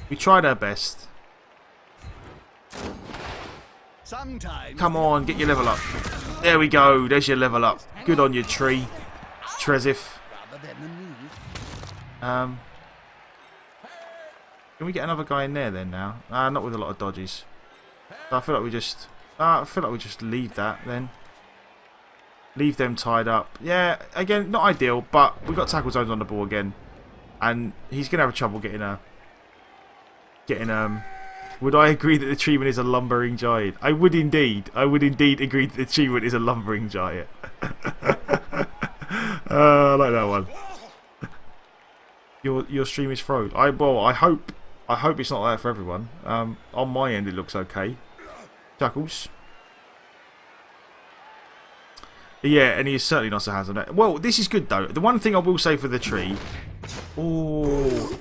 We tried our best. Sometimes Come on, get your level up. There we go. There's your level up. Good on your tree, Trezif. rather than the knee. Can we get another guy in there then now? Not with a lot of dodges. So I feel like we just... I feel like we just leave that then. Leave them tied up. Yeah, again, not ideal, but we've got tackle zones on the ball again. And he's going to have trouble getting Would I agree that the treatment is a lumbering giant? I would indeed. I would indeed agree that the treatment is a lumbering giant. I like that one. Your stream is froze. Well, I hope it's not there for everyone. On my end, it looks okay. Chuckles. Yeah, and he is certainly not so handsome. Well, this is good though. The one thing I will say for the tree. Oh,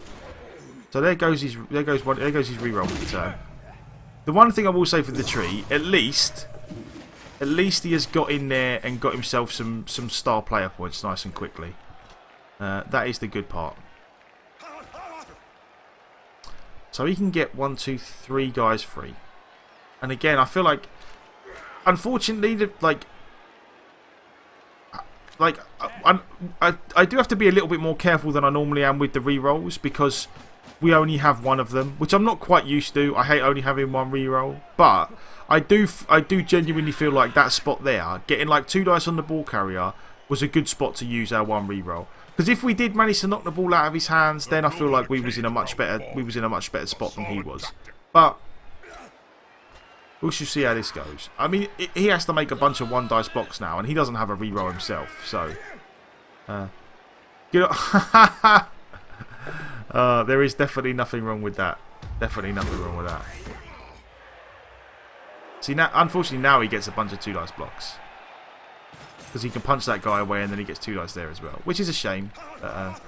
so there goes his reroll turn. The one thing I will say for the tree, at least he has got in there and got himself some star player points nice and quickly. That is the good part. So he can get 1, 2, 3 guys free. And again, I feel like, unfortunately, I do have to be a little bit more careful than I normally am with the rerolls because we only have one of them, which I'm not quite used to. I hate only having one reroll, but I do genuinely feel like that spot there, getting like 2 dice on the ball carrier, was a good spot to use our one reroll. Because if we did manage to knock the ball out of his hands, then I feel like we was in a much better spot than he was. But we shall see how this goes. I mean, he has to make a bunch of 1 dice blocks now, and he doesn't have a reroll himself. So, there is definitely nothing wrong with that. Definitely nothing wrong with that. See, now, unfortunately, now he gets a bunch of 2 dice blocks. Because he can punch that guy away and then he gets 2 dice there as well. Which is a shame. But,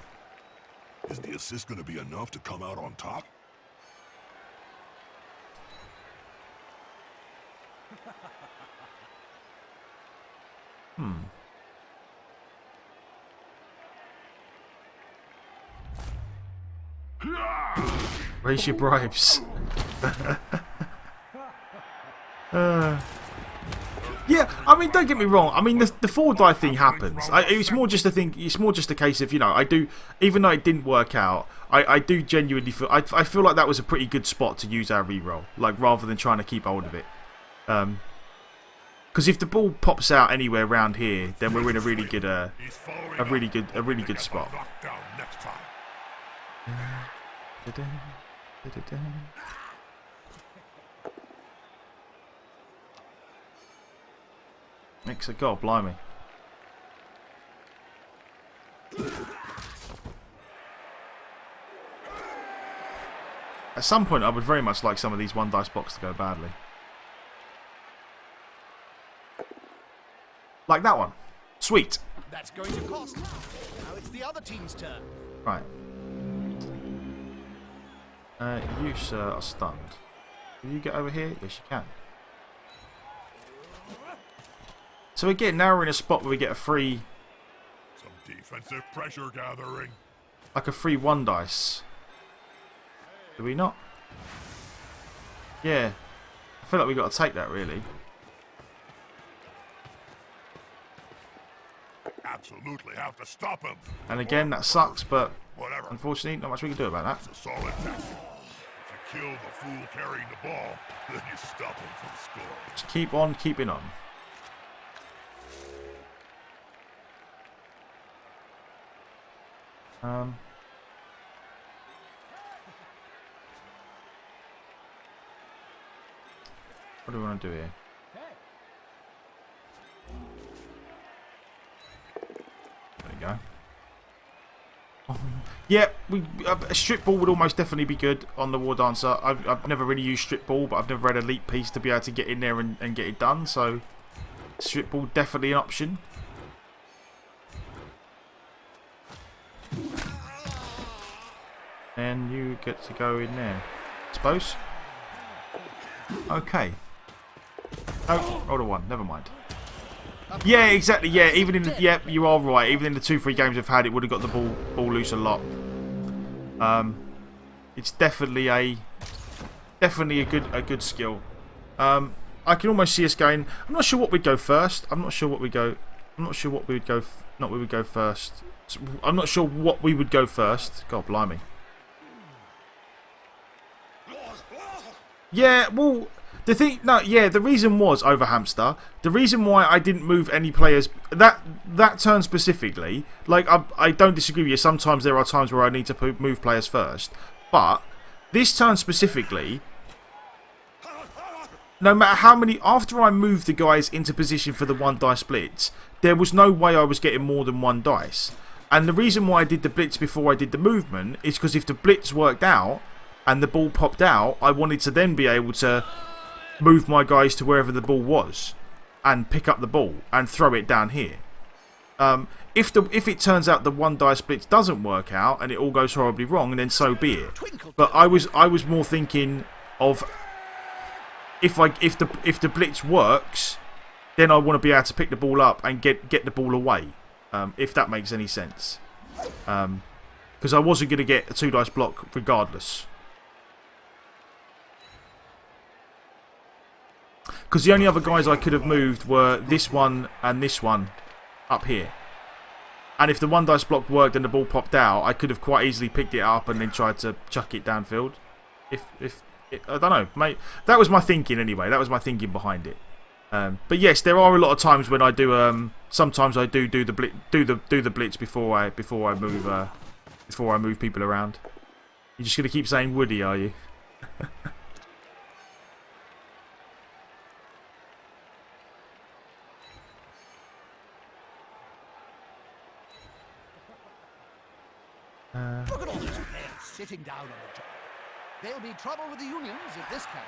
Is the assist going to be enough to come out on top? raise your bribes. Yeah, I mean, don't get me wrong. I mean, the 4 die thing happens. It's more just a thing. It's more just a case of, you know, even though it didn't work out, I do genuinely feel. I feel like that was a pretty good spot to use our reroll, like rather than trying to keep hold of it. Because if the ball pops out anywhere around here, then we're in a really good spot. Makes a god, blimey. At some point, I would very much like some of these 1 dice blocks to go badly. Like that one. Sweet. That's going to cost. Now it's the other team's turn. Right. You, sir, are stunned. Will you get over here? Yes, you can. So again, now we're in a spot where we get a free... Some defensive pressure gathering. Like a free 1 dice. Do we not? Yeah. I feel like we've got to take that, really. Absolutely have to stop him. And again, that sucks, but Whatever. unfortunately, not much we can do about that. It's a solid tactic. If you kill the fool carrying the ball, then you stop him from scoring. Just keep on keeping on. What do we want to do here? There we go. Yeah, a strip ball would almost definitely be good on the War Dancer. I've never really used strip ball, but I've never had elite piece to be able to get in there and get it done. So, strip ball definitely an option. And you get to go in there, I suppose. Okay. Oh, rolled a 1. Never mind. Yeah, exactly. Yeah, even in the, yeah, you are right. Even in the 2-3 games we've had, it would have got the ball loose a lot. It's definitely a good skill. I can almost see us going. I'm not sure what we'd go first. I'm not sure what we go. I'm not sure what we would go. Not we would go first. I'm not sure what we would go first. God blimey. Yeah, well, the thing, no, yeah, the reason was over hamster. The reason why I didn't move any players that turn specifically, like I don't disagree with you. Sometimes there are times where I need to move players first, but this turn specifically, no matter how many, after I moved the guys into position for the 1 dice blitz, there was no way I was getting more than 1 dice. And the reason why I did the blitz before I did the movement is because if the blitz worked out and the ball popped out, I wanted to then be able to move my guys to wherever the ball was and pick up the ball and throw it down here. If it turns out the 1 dice blitz doesn't work out and it all goes horribly wrong, then so be it. But I was more thinking of if the blitz works, then I want to be able to pick the ball up and get the ball away. If that makes any sense. Because I wasn't going to get a 2 dice block regardless. Because the only other guys I could have moved were this one and this one up here. And if the 1 dice block worked and the ball popped out, I could have quite easily picked it up and then tried to chuck it downfield. I don't know, mate. That was my thinking anyway. That was my thinking behind it. But yes, there are a lot of times when I do. Sometimes I do the blitz before I move people around. You're just gonna keep saying Woody, are you? Look at all those players sitting down on the job. There'll be trouble with the unions if this carries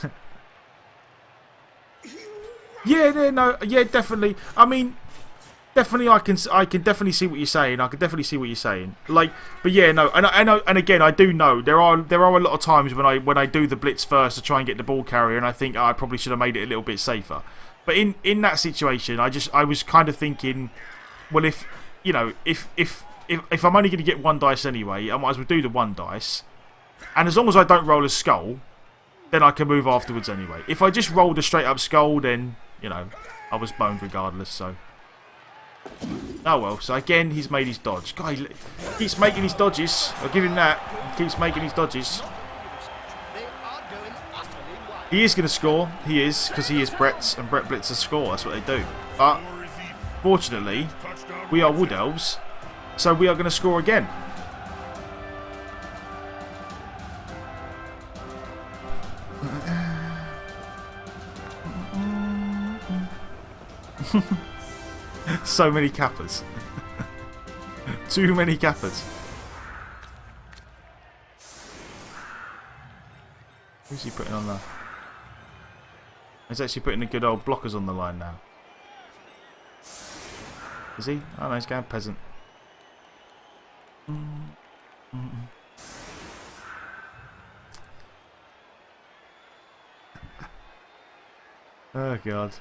on. Yeah, definitely. I mean, definitely, I can definitely see what you're saying. I can definitely see what you're saying. Like, but yeah, no, and again, I do know there are a lot of times when I do the blitz first to try and get the ball carrier, and I think I probably should have made it a little bit safer. But in that situation, I was kind of thinking, well, if I'm only going to get 1 dice anyway, I might as well do the 1 dice, and as long as I don't roll a skull, then I can move afterwards anyway. If I just rolled a straight up skull, then, I was boned regardless, so. Oh well, so again, he's made his dodge. God, he keeps making his dodges. I'll give him that. He keeps making his dodges. He is going to score. He is, because he is Brett's, and Brett Blitzers score. That's what they do. But, fortunately, we are Wood Elves, so we are going to score again. So many Kappas. Too many Kappas. Who's he putting on there? He's actually putting the good old blockers on the line now. Is he? Oh no, he's going peasant. Oh god.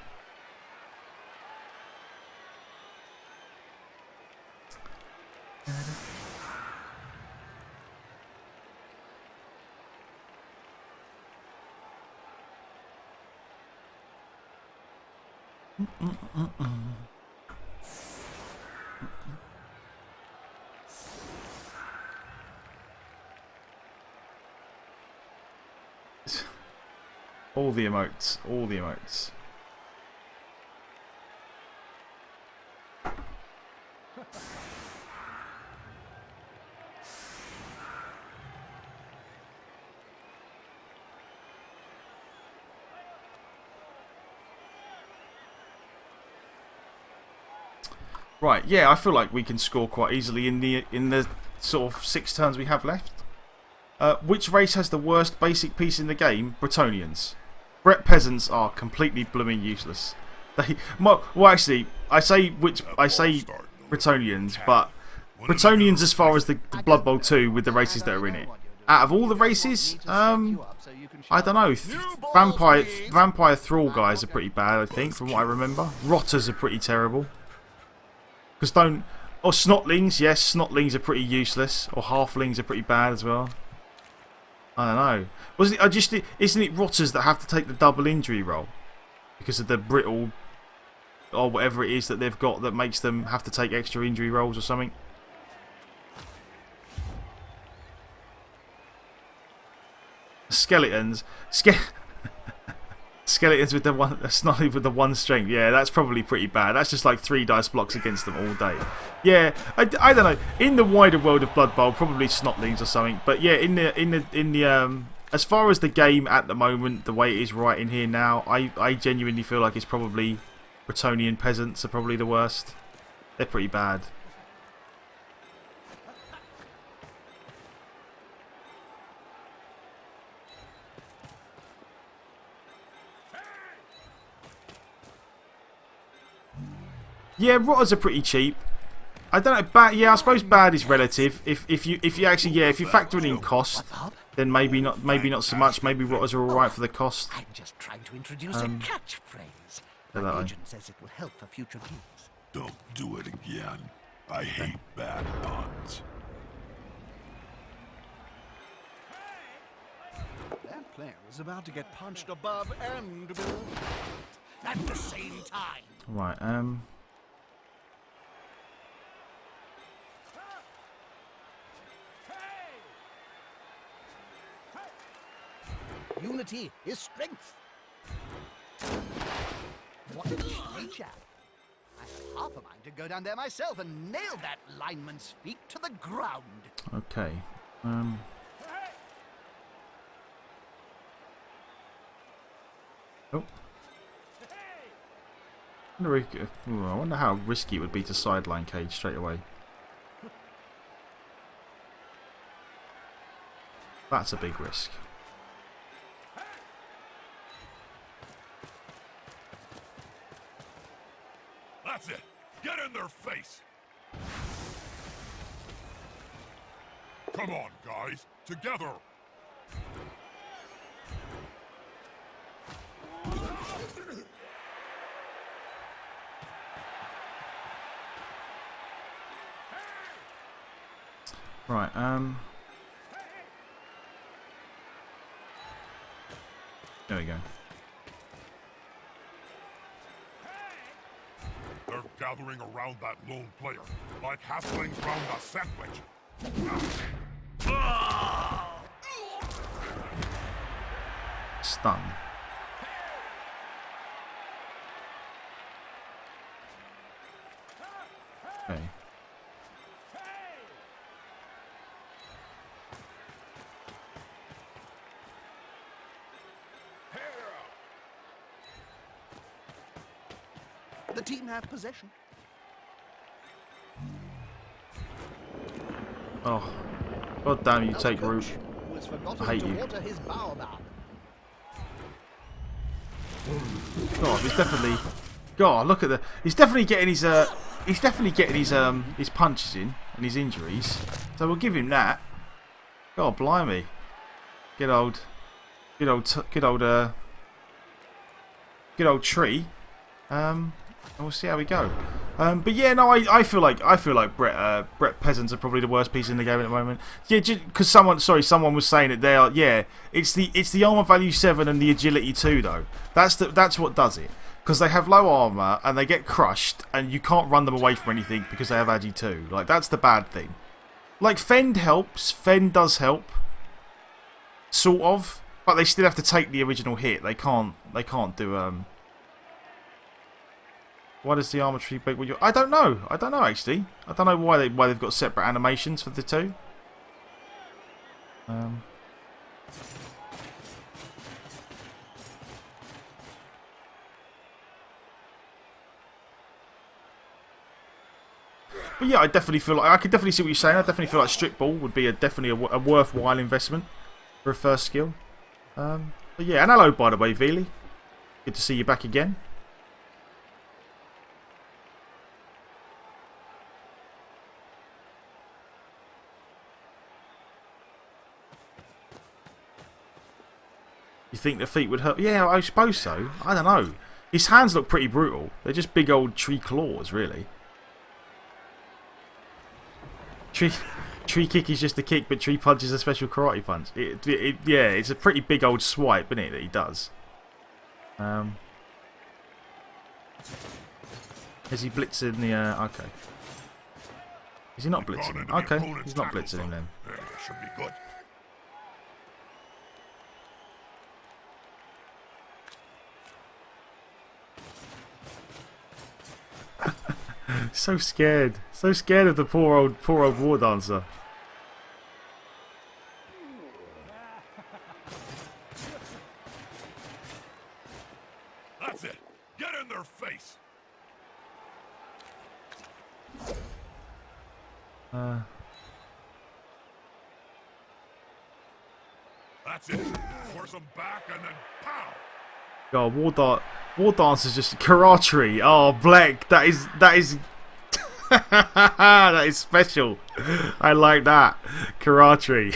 All the emotes, all the emotes. Right, yeah, I feel like we can score quite easily in the sort of 6 turns we have left. Which race has the worst basic piece in the game? Bretonians. Brett peasants are completely blooming useless. Well, actually, I say Bretonians, but Bretonians as far as the Blood Bowl 2 with the races that are in it. Out of all the races, I don't know. Vampire Thrall guys are pretty bad, I think, from what I remember. Rotters are pretty terrible. Because don't... Or Snotlings, yes, Snotlings are pretty useless. Or Halflings are pretty bad as well. I don't know. Wasn't it? Isn't it Rotters that have to take the double injury roll because of the brittle or whatever it is that they've got that makes them have to take extra injury rolls or something? Skeletons, skeletons with the one Snotty with the one strength. Yeah, that's probably pretty bad. That's just like 3 dice blocks against them all day. Yeah, I don't know. In the wider world of Blood Bowl, probably Snotlings or something. But yeah, in the as far as the game at the moment, the way it is right in here now, I genuinely feel like it's probably Bretonnian peasants are probably the worst. They're pretty bad. Yeah, rotters are pretty cheap. I don't know. Bad, yeah, I suppose bad is relative. If you actually if you factor in cost, then maybe not so much. Maybe rotters are all right for the cost. I'm just trying to introduce a catchphrase. My agent says it will help for future gigs. Don't do it again. I hate bad puns. That player is about to get punched above and below at the same time. Right. Unity is strength. What a great chap. I have half a mind to go down there myself and nail that lineman's feet to the ground. Okay. Oh. I wonder how risky it would be to sideline Cage straight away. That's a big risk. That's it. Get in their face. Come on, guys. Together. Right, there we go. They're gathering around that lone player, like halflings round a sandwich. Stun. Okay. The team have possession. Oh, god damn! You take root. Who has forgotten I hate to you. water his baobab. God, he's definitely. God, look at the. He's definitely getting his. He's definitely getting his punches in and his injuries. So we'll give him that. God, blimey. Good old tree. And we'll see how we go. But yeah, no, I feel like Brett peasants are probably the worst piece in the game at the moment. Yeah, because someone was saying that they are. Yeah, it's the armor value 7 and the agility 2 though. That's what does it. Because they have low armor and they get crushed and you can't run them away from anything because they have agi 2. Like that's the bad thing. Like Fend helps. Fend does help. Sort of, but they still have to take the original hit. They can't do Why does the armor tree break with your... I don't know actually. I don't know why they've got separate animations for the two. But yeah, I definitely feel like I could definitely see what you're saying. I definitely feel like Strip Ball would be definitely a worthwhile investment for a first skill. But yeah, and hello by the way, Veely. Good to see you back again. You think the feet would hurt? Yeah, I suppose so. I don't know. His hands look pretty brutal. They're just big old tree claws, really. Tree kick is just a kick, but tree punch is a special karate punch. Yeah, it's a pretty big old swipe, isn't it, that he does. Is he blitzing the... okay. Is he not blitzing him? Okay, he's not blitzing him then. Yeah, should be good. So scared. So scared of the poor old war dancer. That's it. Get in their face. That's it. Force them back and then pow. God, war dancer's just karate. Oh, Black, that is that is special. I like that karate.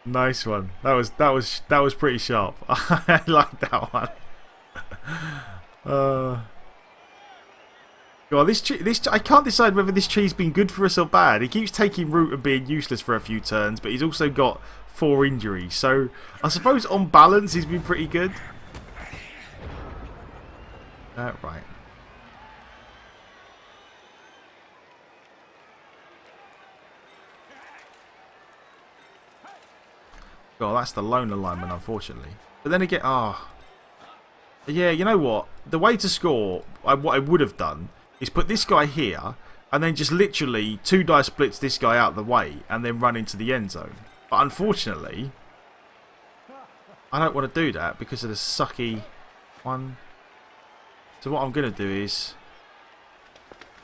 Nice one. That was pretty sharp. I like that one. God, this I can't decide whether this tree's been good for us or bad. He keeps taking root and being useless for a few turns, but he's also got 4 injuries. So I suppose on balance he's been pretty good. Right. God, that's the lone alignment, unfortunately. But then again, yeah, you know what? The way to score, what I would have done, is put this guy here, and then just literally 2 dice blitz this guy out of the way, and then run into the end zone. But unfortunately, I don't want to do that because of the sucky one. So what I'm going to do is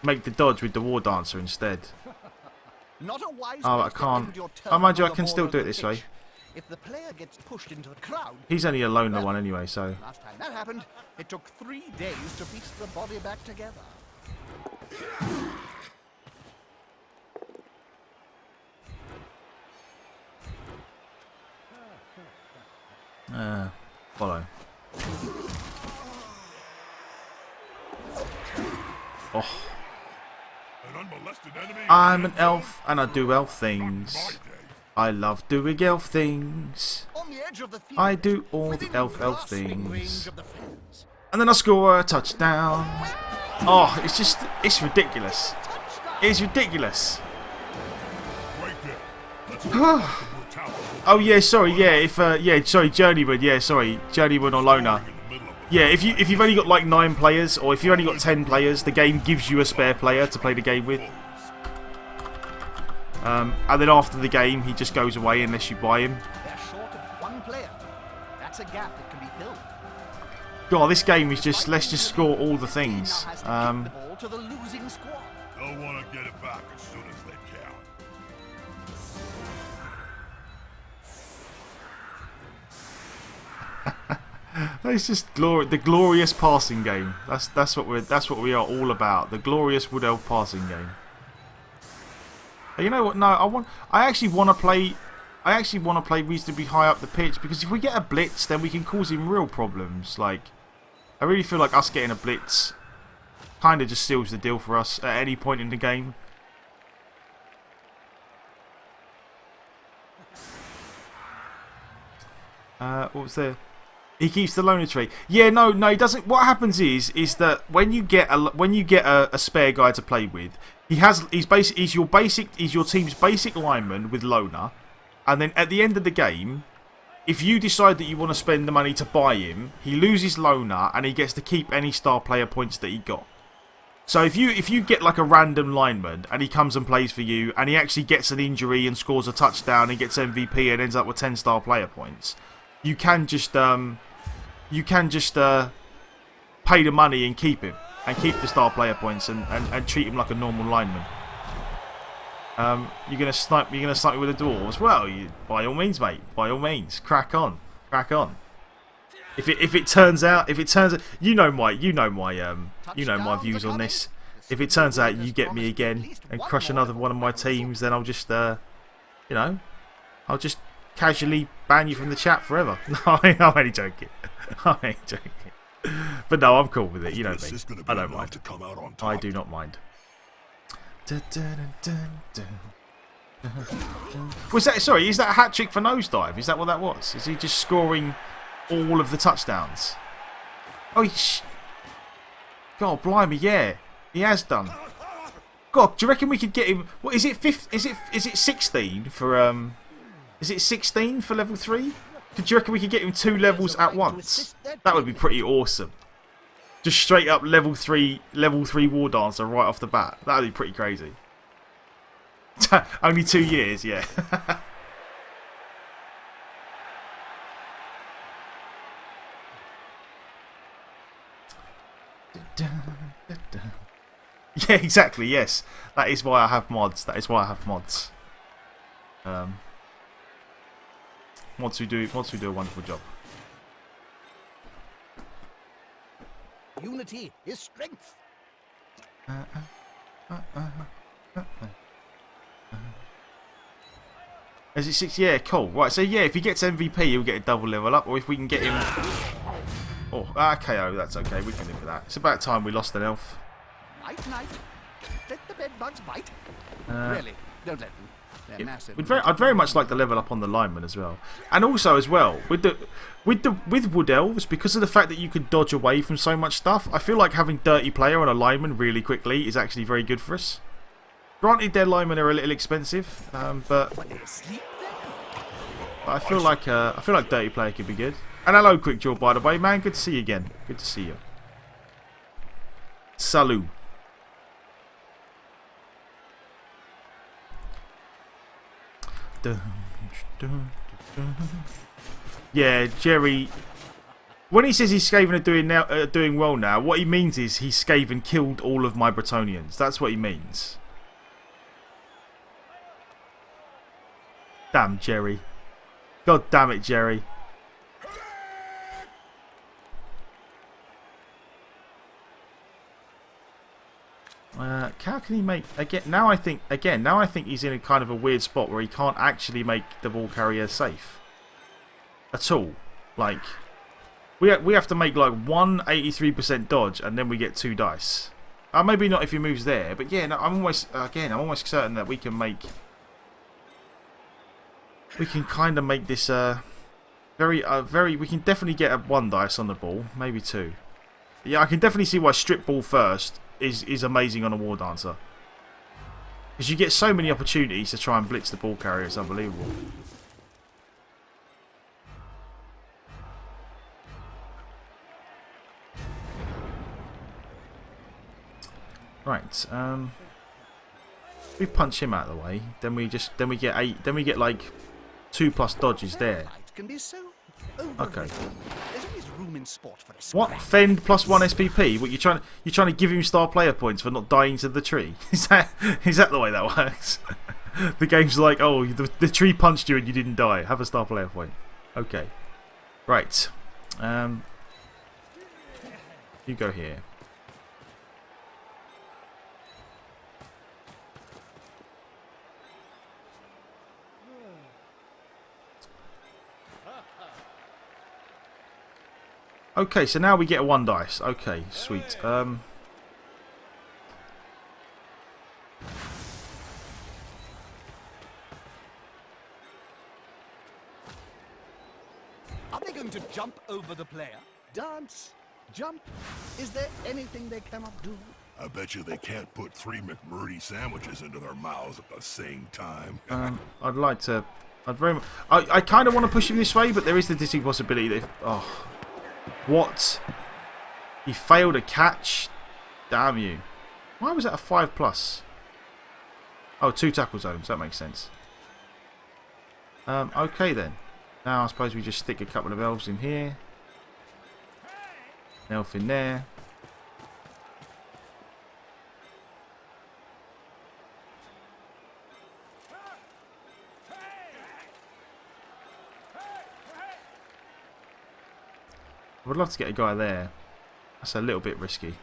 make the dodge with the war dancer instead. Not a wise Oh, I can't. Oh, mind you, I can still do it this way. If the player gets pushed into the crowd, He's only a loner one anyway, so... last time that happened, it took 3 days to piece the body back together. Follow. Oh. An unmolested enemy. I'm an elf and I do elf things. I love doing elf things. On the edge of the field, I do all the within elf grasping range things. of the fence. And then I score a touchdown. Oh, it's ridiculous. It's ridiculous. Right there. Let's go. Brutality. Oh yeah, sorry, yeah, sorry, Journeyman, yeah, sorry, Journeyman or Loner. In the middle of it. Yeah, if you've only got like 9 players, or if you've only got 10 players, the game gives you a spare player to play the game with. And then after the game, he just goes away unless you buy him. They're short of 1 player. That's a gap that can be filled. God, this game is just, let's just score all the things. Now has to kick the ball to the losing squad. They'll want to get it back as soon as they can. It's just the glorious passing game. That's what we are all about. The glorious Wood Elf passing game. You know what? No, I actually want to play reasonably high up the pitch, because if we get a blitz, then we can cause him real problems. Like, I really feel like us getting a blitz kind of just seals the deal for us at any point in the game. What was there? He keeps the loner tree. Yeah, no, he doesn't. What happens is that when you get a spare guy to play with, he's your team's basic lineman with loner, and then at the end of the game, if you decide that you want to spend the money to buy him, he loses loner and he gets to keep any star player points that he got. So if you get like a random lineman and he comes and plays for you and he actually gets an injury and scores a touchdown and gets MVP and ends up with 10 star player points, you can just pay the money and keep him, and keep the star player points, and treat him like a normal lineman. You're gonna snipe me with a dwarves? Well, by all means, mate. By all means, crack on. If it turns out, you know my views on this. If it turns out you get me again and crush another one of my teams, then I'll just I'll just casually ban you from the chat forever. No, I'm only joking. I'm only joking. But no, I'm cool with it. You know me. I don't mind. To come out on top. I do not mind. Was that, sorry, is that a hat trick for Nosedive? Is that what that was? Is he just scoring all of the touchdowns? Oh, God, blimey, yeah. He has done. God, do you reckon we could get him? What is it? Is it 16 for Is it 16 for level 3? Do you reckon we could get him 2 levels at once? That would be pretty awesome. Just straight up level 3 War Dancer right off the bat. That would be pretty crazy. Only 2 years, yeah. Yeah, exactly, yes. That is why I have mods. That is why I have mods. Mods who do a wonderful job. Unity is strength. Is it 6? Yeah, cool. Right, so yeah, if he gets MVP, he'll get a double level up. Or if we can get him... Oh, KO, that's okay. We can live with that. It's about time we lost an elf. Night, night. Let the bed bugs bite. Really, don't let them. They're massive. I'd very much like to level up on the lineman as well. And also as well, with Wood Elves, because of the fact that you can dodge away from so much stuff, I feel like having Dirty Player on a lineman really quickly is actually very good for us. Granted, their linemen are a little expensive, but I feel like Dirty Player could be good. And hello, Quickjaw, by the way, man. Good to see you again. Good to see you. Salut. Yeah, Jerry. When he says he's Skaven are doing well now, what he means is he's Skaven killed all of my Bretonians. That's what he means. Damn, Jerry. God damn it, Jerry. How can he make again? Now I think he's in a kind of a weird spot where he can't actually make the ball carrier safe at all. Like we have to make like 183% dodge, and then we get 2 dice. Maybe not if he moves there, but yeah, no, I'm almost certain that we can kind of make this we can definitely get a 1 dice on the ball, maybe 2. Yeah, I can definitely see why strip ball first is amazing on a War Dancer. Because you get so many opportunities to try and blitz the ball carrier, it's unbelievable. Right, we punch him out of the way, then we get like 2+ dodges there. Okay. What? Fend +1 SPP? What, you're trying to give him star player points for not dying to the tree? Is that the way that works? The game's like, oh, the tree punched you and you didn't die. Have a star player point. Okay. Right. You go here. Okay, so now we get a 1 dice. Okay, sweet. Are they going to jump over the player? Dance? Jump? Is there anything they cannot do? I bet you they can't put 3 McMurdy sandwiches into their mouths at the same time. I'd like to... I kind of want to push him this way, but there is the distinct possibility that if... Oh... What? He failed a catch? Damn you. Why was that a 5+? Oh, 2 tackle zones. That makes sense. Okay then. Now I suppose we just stick a couple of elves in here. An elf in there. I would love to get a guy there. That's a little bit risky.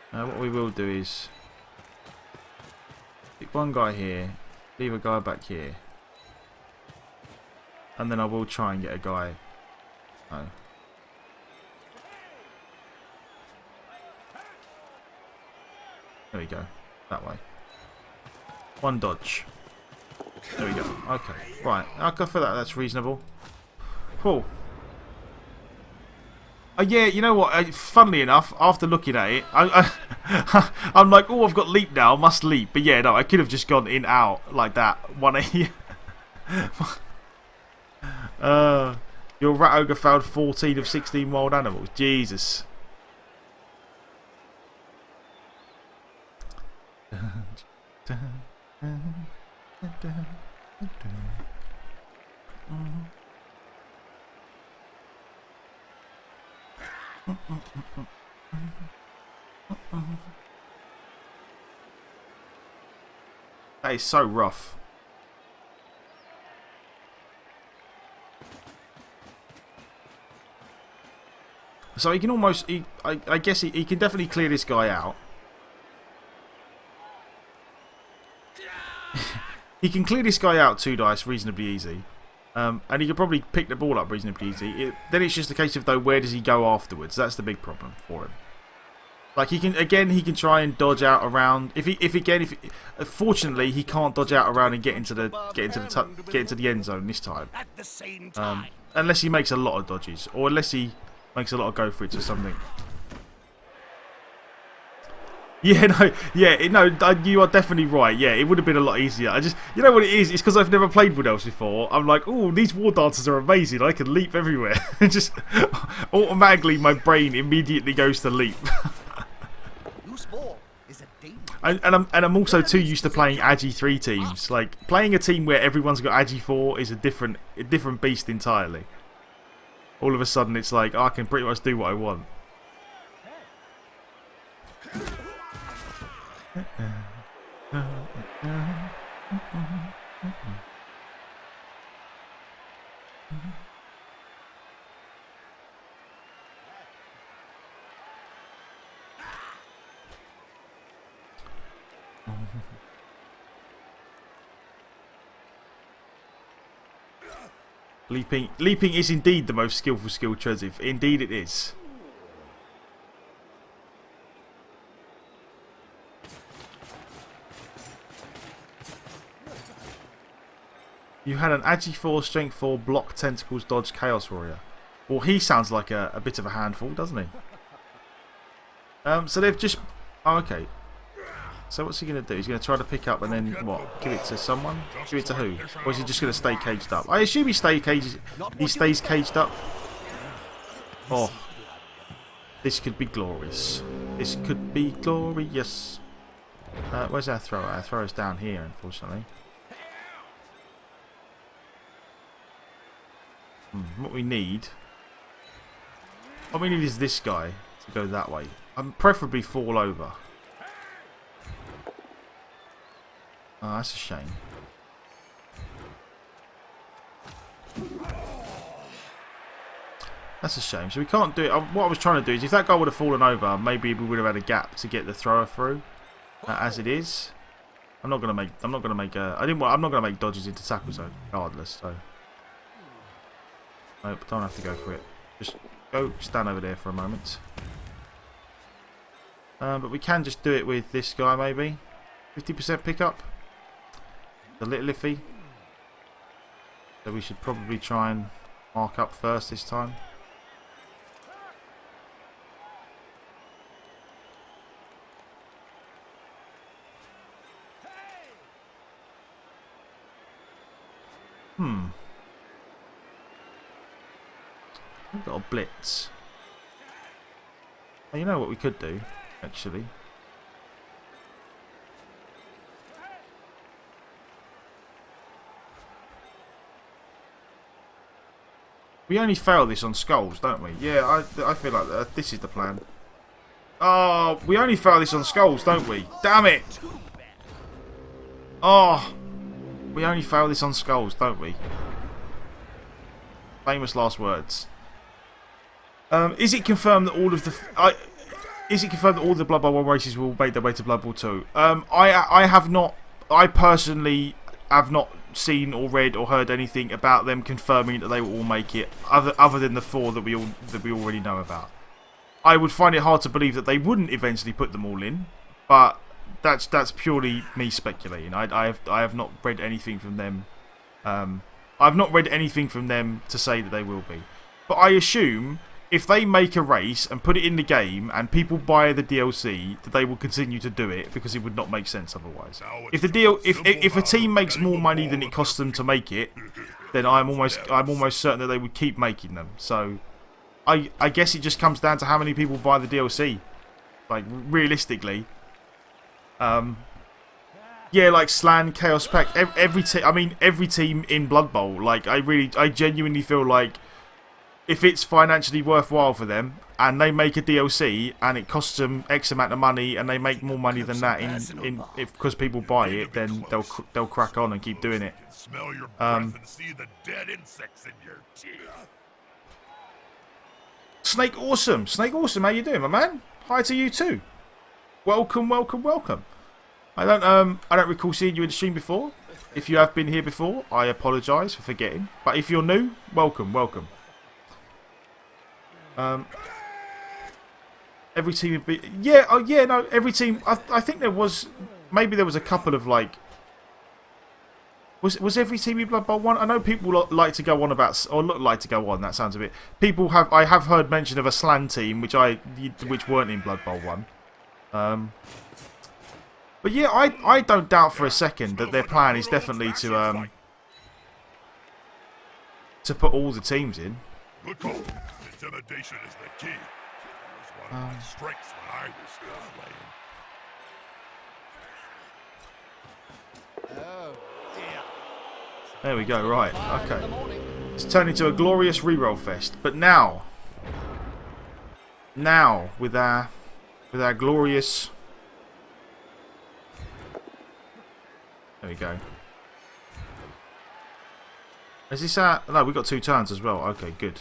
What we will do is pick 1 guy here, leave a guy back here. And then I will try and get a guy. Oh. There we go. That way. One dodge. There we go. Okay. Right. I'll go for that. That's reasonable. Cool. Yeah, you know what? Funnily enough, after looking at it, I'm like, oh, I've got leap now. Must leap. But yeah, no, I could have just gone in, out like that. 180. Your rat ogre found 14 of 16 wild animals. Jesus. That is so rough. So he can almost, I guess he can definitely clear this guy out. He can clear this guy out 2 dice reasonably easy. And he can probably pick the ball up reasonably easy. Then it's just a case of, though, where does he go afterwards? That's the big problem for him. Like, he can try and dodge out around. Fortunately, he can't dodge out around and get into the end zone this time. At the same time. Unless he makes a lot of dodges, or unless he makes a lot of go for it or something. Yeah, you are definitely right. Yeah, it would have been a lot easier. You know what it is? It's because I've never played Wood Elves before. I'm like, oh, these war dancers are amazing. I can leap everywhere. Just automatically, my brain immediately goes to leap. And I'm also too used to playing Agi 3 teams. Like, playing a team where everyone's got Agi 4 is a different beast entirely. All of a sudden, it's like, I can pretty much do what I want. Leaping is indeed the most skillful skill treasure. Indeed it is. You had an Agi 4, Strength 4, Block, Tentacles, Dodge, Chaos Warrior. Well, he sounds like a bit of a handful, doesn't he? So they've just... Oh, okay. So what's he going to do? He's going to try to pick up and then, what? Give it to someone? Give it to who? Or is he just going to stay caged up? I assume he stays caged up. Oh. This could be glorious. This could be glorious. Where's our thrower? Our thrower's down here, unfortunately. What we need is this guy to go that way. Preferably fall over. Oh, that's a shame. That's a shame. So we can't do it. What I was trying to do is, if that guy would have fallen over, maybe we would have had a gap to get the thrower through. As it is, I'm not gonna make dodges into tackle zone regardless. So. Nope, don't have to go for it. Just go stand over there for a moment. But we can just do it with this guy maybe. 50% pickup. A little iffy. So we should probably try and mark up first this time. We've got a blitz. Oh, you know what we could do, actually? We only fail this on skulls, don't we? Yeah, I feel like this is the plan. Oh, we only fail this on skulls, don't we? Damn it! Oh, we only fail this on skulls, don't we? Famous last words. Is it confirmed that all of the Blood Bowl 1 races will make their way to Blood Bowl 2? I have not. I personally have not seen or read or heard anything about them confirming that they will all make it, other than the 4 that we already know about. I would find it hard to believe that they wouldn't eventually put them all in, but that's purely me speculating. I have not read anything from them. I've not read anything from them to say that they will be. But I assume if they make a race and put it in the game and people buy the DLC, that they will continue to do it because it would not make sense otherwise. If a team makes more money than it costs them to make it, then I'm almost certain that they would keep making them. So I guess it just comes down to how many people buy the DLC. Like realistically. Yeah, like Slan, Chaos Pact, every team in Blood Bowl. Like I genuinely feel like if it's financially worthwhile for them and they make a DLC and it costs them X amount of money and they make more money than that because people buy it, then they'll crack on and keep doing it. Smell your breath and see the dead insects in your teeth. Snake Awesome, how you doing, my man? Hi to you too. Welcome. I don't recall seeing you in the stream before. If you have been here before, I apologise for forgetting. But if you're new, welcome. Every team would be... Yeah, no, every team... I think there was... Maybe there was a couple of, like... Was every team in Blood Bowl 1? I know people like to go on about... Or look like to go on, that sounds a bit... I have heard mention of a Slan team, which weren't in Blood Bowl 1. But yeah, I don't doubt for a second that their plan is definitely to put all the teams in. Good call. Intimidation is the key. That was one of my strengths when I was still playing. Oh, dear. There we go, right, okay. It's turned into a glorious reroll fest. But now, with our glorious... There we go. Is this no, we got 2 turns as well. Okay, good.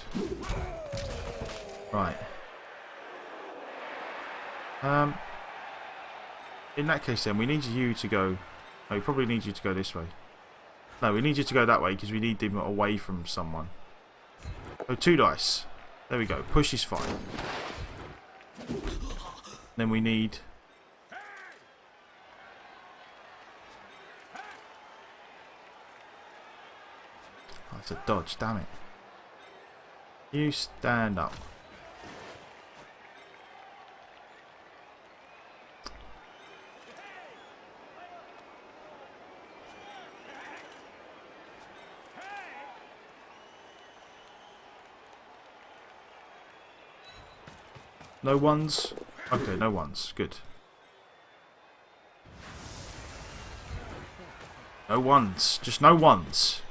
Right. In that case then, we need you to go... No, we probably need you to go this way. No, we need you to go that way because we need them away from someone. So 2 dice. There we go. Push is fine. Then we need... Oh, it's a dodge, damn it. You stand up. No ones? Okay, no ones. Good. No ones. Just no ones.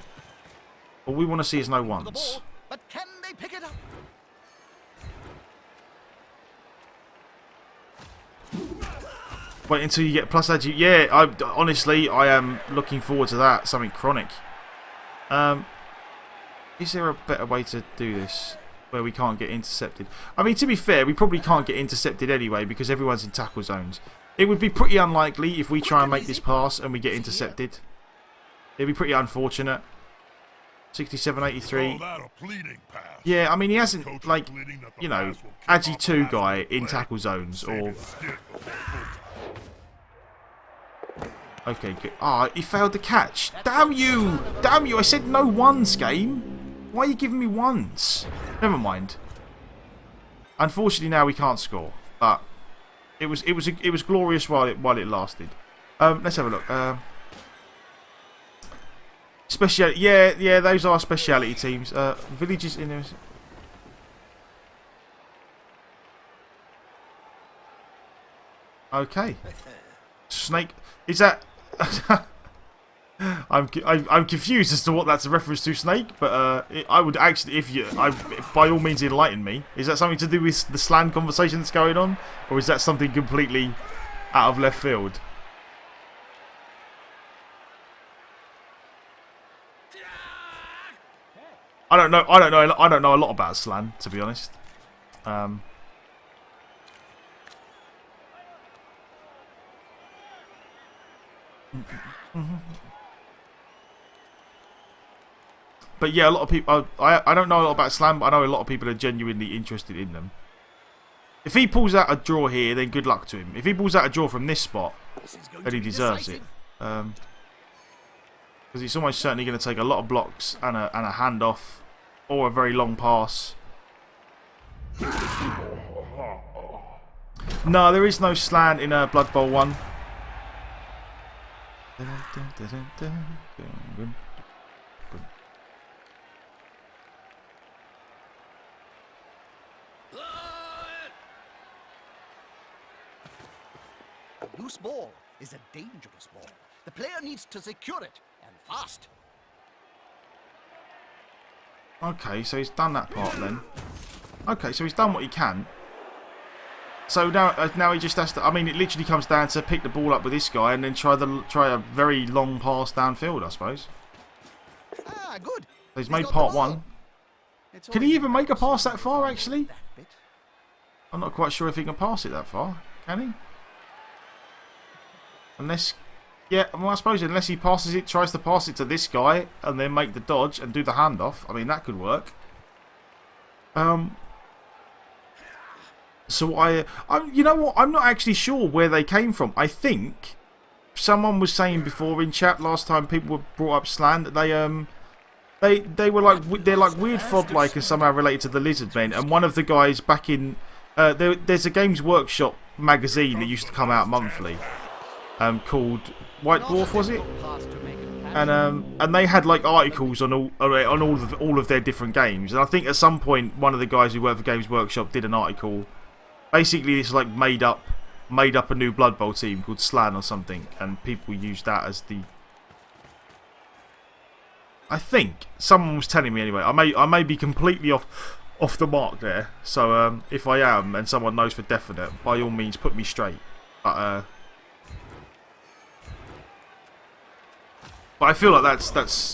All we want to see is no ones. But can they pick it up? Wait until you get plus agi. Yeah, honestly, I am looking forward to that. Something chronic. Is there a better way to do this where we can't get intercepted? I mean, to be fair, we probably can't get intercepted anyway because everyone's in tackle zones. It would be pretty unlikely if we try and make this pass and we get intercepted. It'd be pretty unfortunate. 67-83. Yeah, I mean, he hasn't, like, you know, Agi 2 guy in tackle zones or... Okay, good. Ah, he failed the catch. Damn you! Damn you! I said no ones, game. Why are you giving me ones? Never mind. Unfortunately, now we can't score. But it was glorious while it lasted. Let's have a look. Yeah, those are speciality teams. Villages in there. Okay. Snake. Is that? I'm confused as to what that's a reference to, Snake. But I would actually, if by all means enlighten me. Is that something to do with the slang conversation that's going on, or is that something completely out of left field? I don't know a lot about slang, to be honest. But yeah, a lot of people. I don't know a lot about Slan, but I know a lot of people are genuinely interested in them. If he pulls out a draw here, then good luck to him. If he pulls out a draw from this spot, then he deserves it. Because it's almost certainly going to take a lot of blocks and a handoff or a very long pass. No, there is no slant in Blood Bowl 1. A loose ball is a dangerous ball. The player needs to secure it, and fast. Okay, so he's done that part then. Okay, so he's done what he can. So now he just has to. I mean, it literally comes down to pick the ball up with this guy and then try a very long pass downfield, I suppose. Ah, good. So he's made part 1. Can he even make a pass that far? Actually, I'm not quite sure if he can pass it that far. Can he? Unless, yeah, well, I suppose unless he passes it, tries to pass it to this guy and then make the dodge and do the handoff. I mean, that could work. So you know what? I'm not actually sure where they came from. I think someone was saying before in chat last time people were brought up Slan that they were like they're like weird fob like and somehow related to the Lizard Men. And one of the guys back in there's a Games Workshop magazine that used to come out monthly. Called White Dwarf, was it? And they had like articles on all of their different games. And I think at some point one of the guys who worked for Games Workshop did an article. Basically, it's like made up a new Blood Bowl team called Slan or something, and people used that as the. I think someone was telling me anyway. I may be completely off the mark there. So if I am, and someone knows for definite, by all means put me straight. But I feel like that's.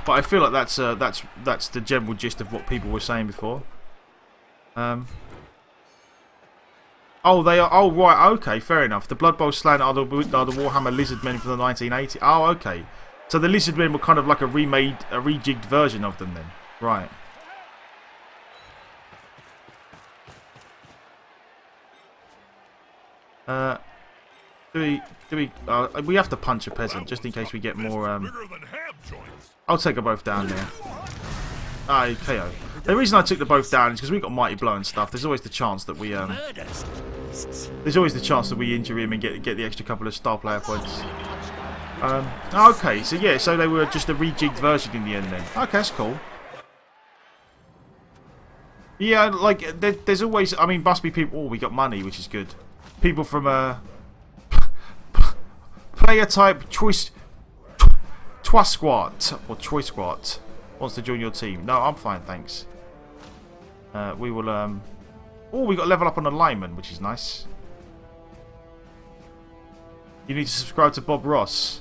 But I feel like that's the general gist of what people were saying before. Oh, they are. Oh, right. Okay, fair enough. The Blood Bowl Slan are the Warhammer Lizard Men from the 1980s. Oh, okay. So the Lizard Men were kind of like a rejigged version of them then, right? We have to punch a peasant just in case we get more. I'll take them both down there. KO. The reason I took them both down is because we got Mighty Blow and stuff. There's always the chance that we injure him and get the extra couple of star player points. Okay, so yeah, so they were just a rejigged version in the end then. Okay, that's cool. Yeah, like there's always. I mean, must be people. Oh, we got money, which is good. People from player type choice. Twasquat or Choice-Squat wants to join your team. No, I'm fine, thanks. We will. Oh, we got level up on alignment, which is nice. You need to subscribe to Bob Ross,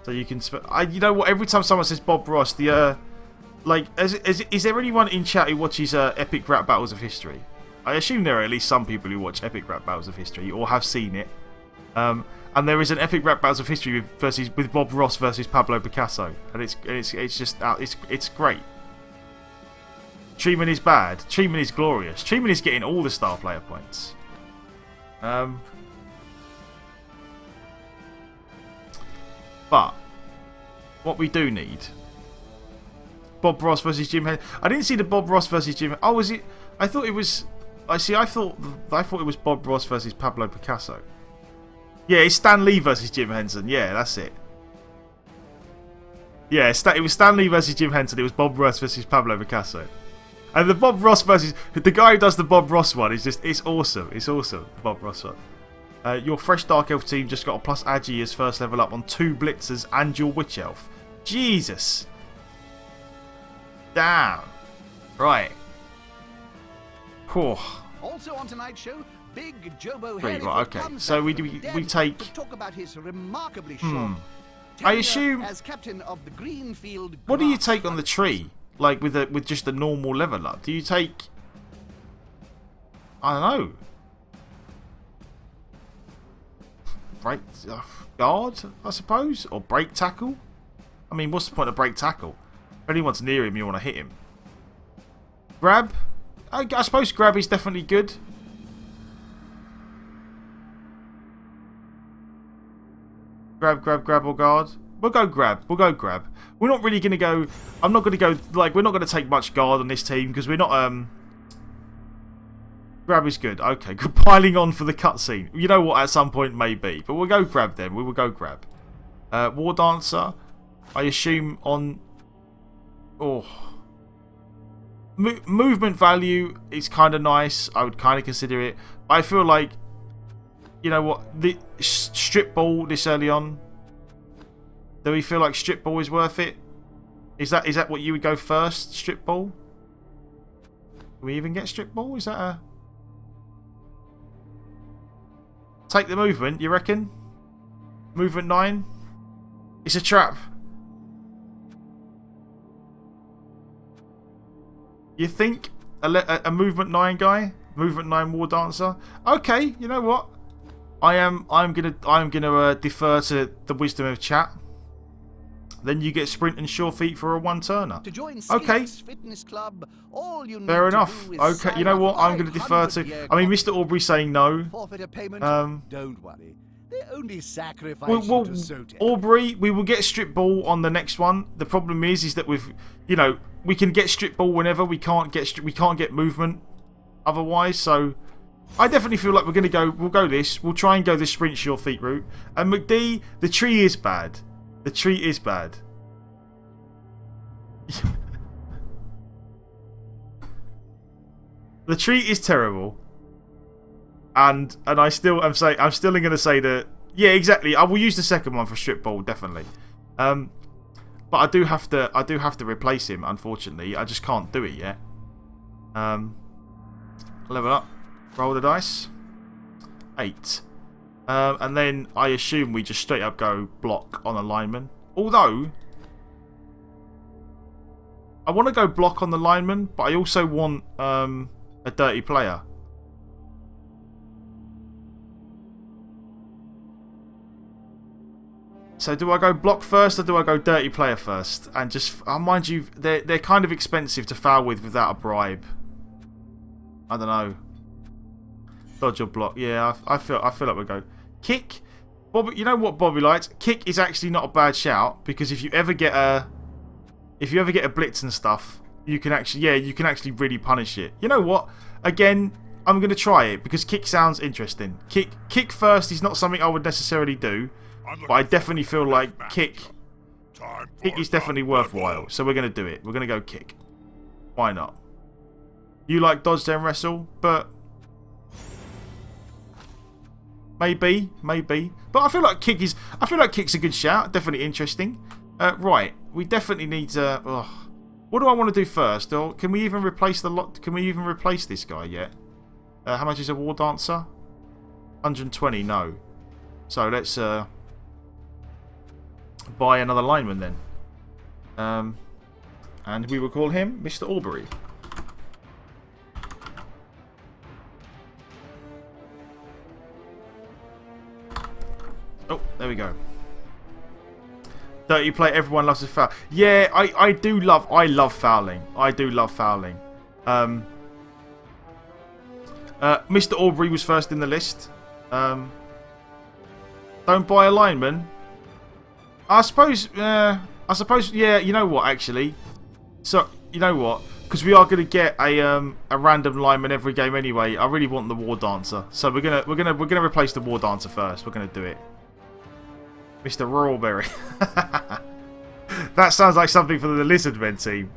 so you can. You know what? Every time someone says Bob Ross, like, is there anyone in chat who watches Epic Rap Battles of History? I assume there are at least some people who watch Epic Rap Battles of History or have seen it. And there is an Epic Rap Battles of History with Bob Ross versus Pablo Picasso, and it's just it's great. Treeman is bad. Treeman is glorious. Treeman is getting all the star player points. But what we do need, Bob Ross versus Jim Henson. I didn't see the Bob Ross versus Jim. Oh, was it? I thought it was. I thought it was Bob Ross versus Pablo Picasso. Yeah, it's Stan Lee versus Jim Henson. Yeah, that's it. Yeah, it was Stan Lee versus Jim Henson. It was Bob Ross versus Pablo Picasso. And the Bob Ross versus the guy who does the Bob Ross one is it's awesome. It's awesome. The Bob Ross one. Your fresh Dark Elf team just got a plus Agi as first level up on 2 Blitzers and your Witch Elf. Jesus. Damn. Right. Whew. Also on tonight's show, Big Jobo Right, okay. So we take. To talk about his remarkably short I assume. as captain of the Greenfield. What do you take on the tree? Like with just a normal level up? Do you take? I don't know. break guard, I suppose, or break tackle. I mean, what's the point of break tackle? If anyone's near him, you want to hit him. Grab. I suppose grab is definitely good. Grab, or guard. We'll go grab. We're not really going to go... I'm not going to go... Like, we're not going to take much guard on this team because we're not... Grab is good. Okay, good. Piling on for the cutscene. You know what? At some point, maybe. But we'll go grab then. We will go grab. War Dancer. I assume on... Oh... movement value is kind of nice. I would kind of consider it. I feel like... You know what? The strip ball this early on. Do we feel like strip ball is worth it? Is that what you would go first? Strip ball? Can we even get strip ball? Is that a... Take the movement, you reckon? Movement 9? It's a trap. You think? A movement 9 guy? Movement 9 War Dancer? Okay, you know what? I'm gonna defer to the wisdom of chat. Then you get sprint and sure feet for a one-turner. Okay. Fitness Club, all you Fair enough. Okay, you know what? I'm going to defer to... I mean, Mr. Aubrey's saying no. Don't worry. They only sacrifice well, to Sote. Aubrey, we will get strip ball on the next one. The problem is that we've... You know, we can get strip ball whenever. We can't get movement otherwise, so... I definitely feel like we're going to go... We'll go this. We'll try and go the sprint sure feet route. And McD, the tree is bad. The tree is bad. The tree is terrible. And I'm still going to say that, yeah, exactly. I will use the second one for strip ball, definitely. But I do have to replace him, unfortunately. I just can't do it yet. Level up. Roll the dice. 8. And then I assume we just straight up go block on a lineman. Although, I want to go block on the lineman, but I also want a dirty player. So do I go block first or do I go dirty player first? And just, mind you, they're kind of expensive to foul with without a bribe. I don't know. Dodge or block. Yeah, I feel like we'll go kick. Bobby, you know what Bobby likes? Kick is actually not a bad shout because if you ever get a blitz and stuff, you can actually really punish it. You know what? Again, I'm gonna try it because kick sounds interesting. Kick first is not something I would necessarily do, but I definitely feel like kick is definitely worthwhile. So we're gonna do it. We're gonna go kick. Why not? You like dodge then wrestle, but. Maybe. But I feel like kick's a good shout. Definitely interesting. Right. We definitely need to... what do I want to do first? Or can we even replace this guy yet? How much is a War Dancer? 120, no. So let's buy another lineman then. And we will call him Mr. Aubrey. Oh, there we go. Dirty play, everyone loves a foul. Yeah, I love fouling. I do love fouling. Mr. Aubrey was first in the list. Don't buy a lineman. I suppose, yeah, you know what, actually. So, you know what? Because we are going to get a random lineman every game anyway. I really want the War Dancer. So we're gonna replace the War Dancer first. We're going to do it. Mr. Rawberry. That sounds like something for the Lizardmen team.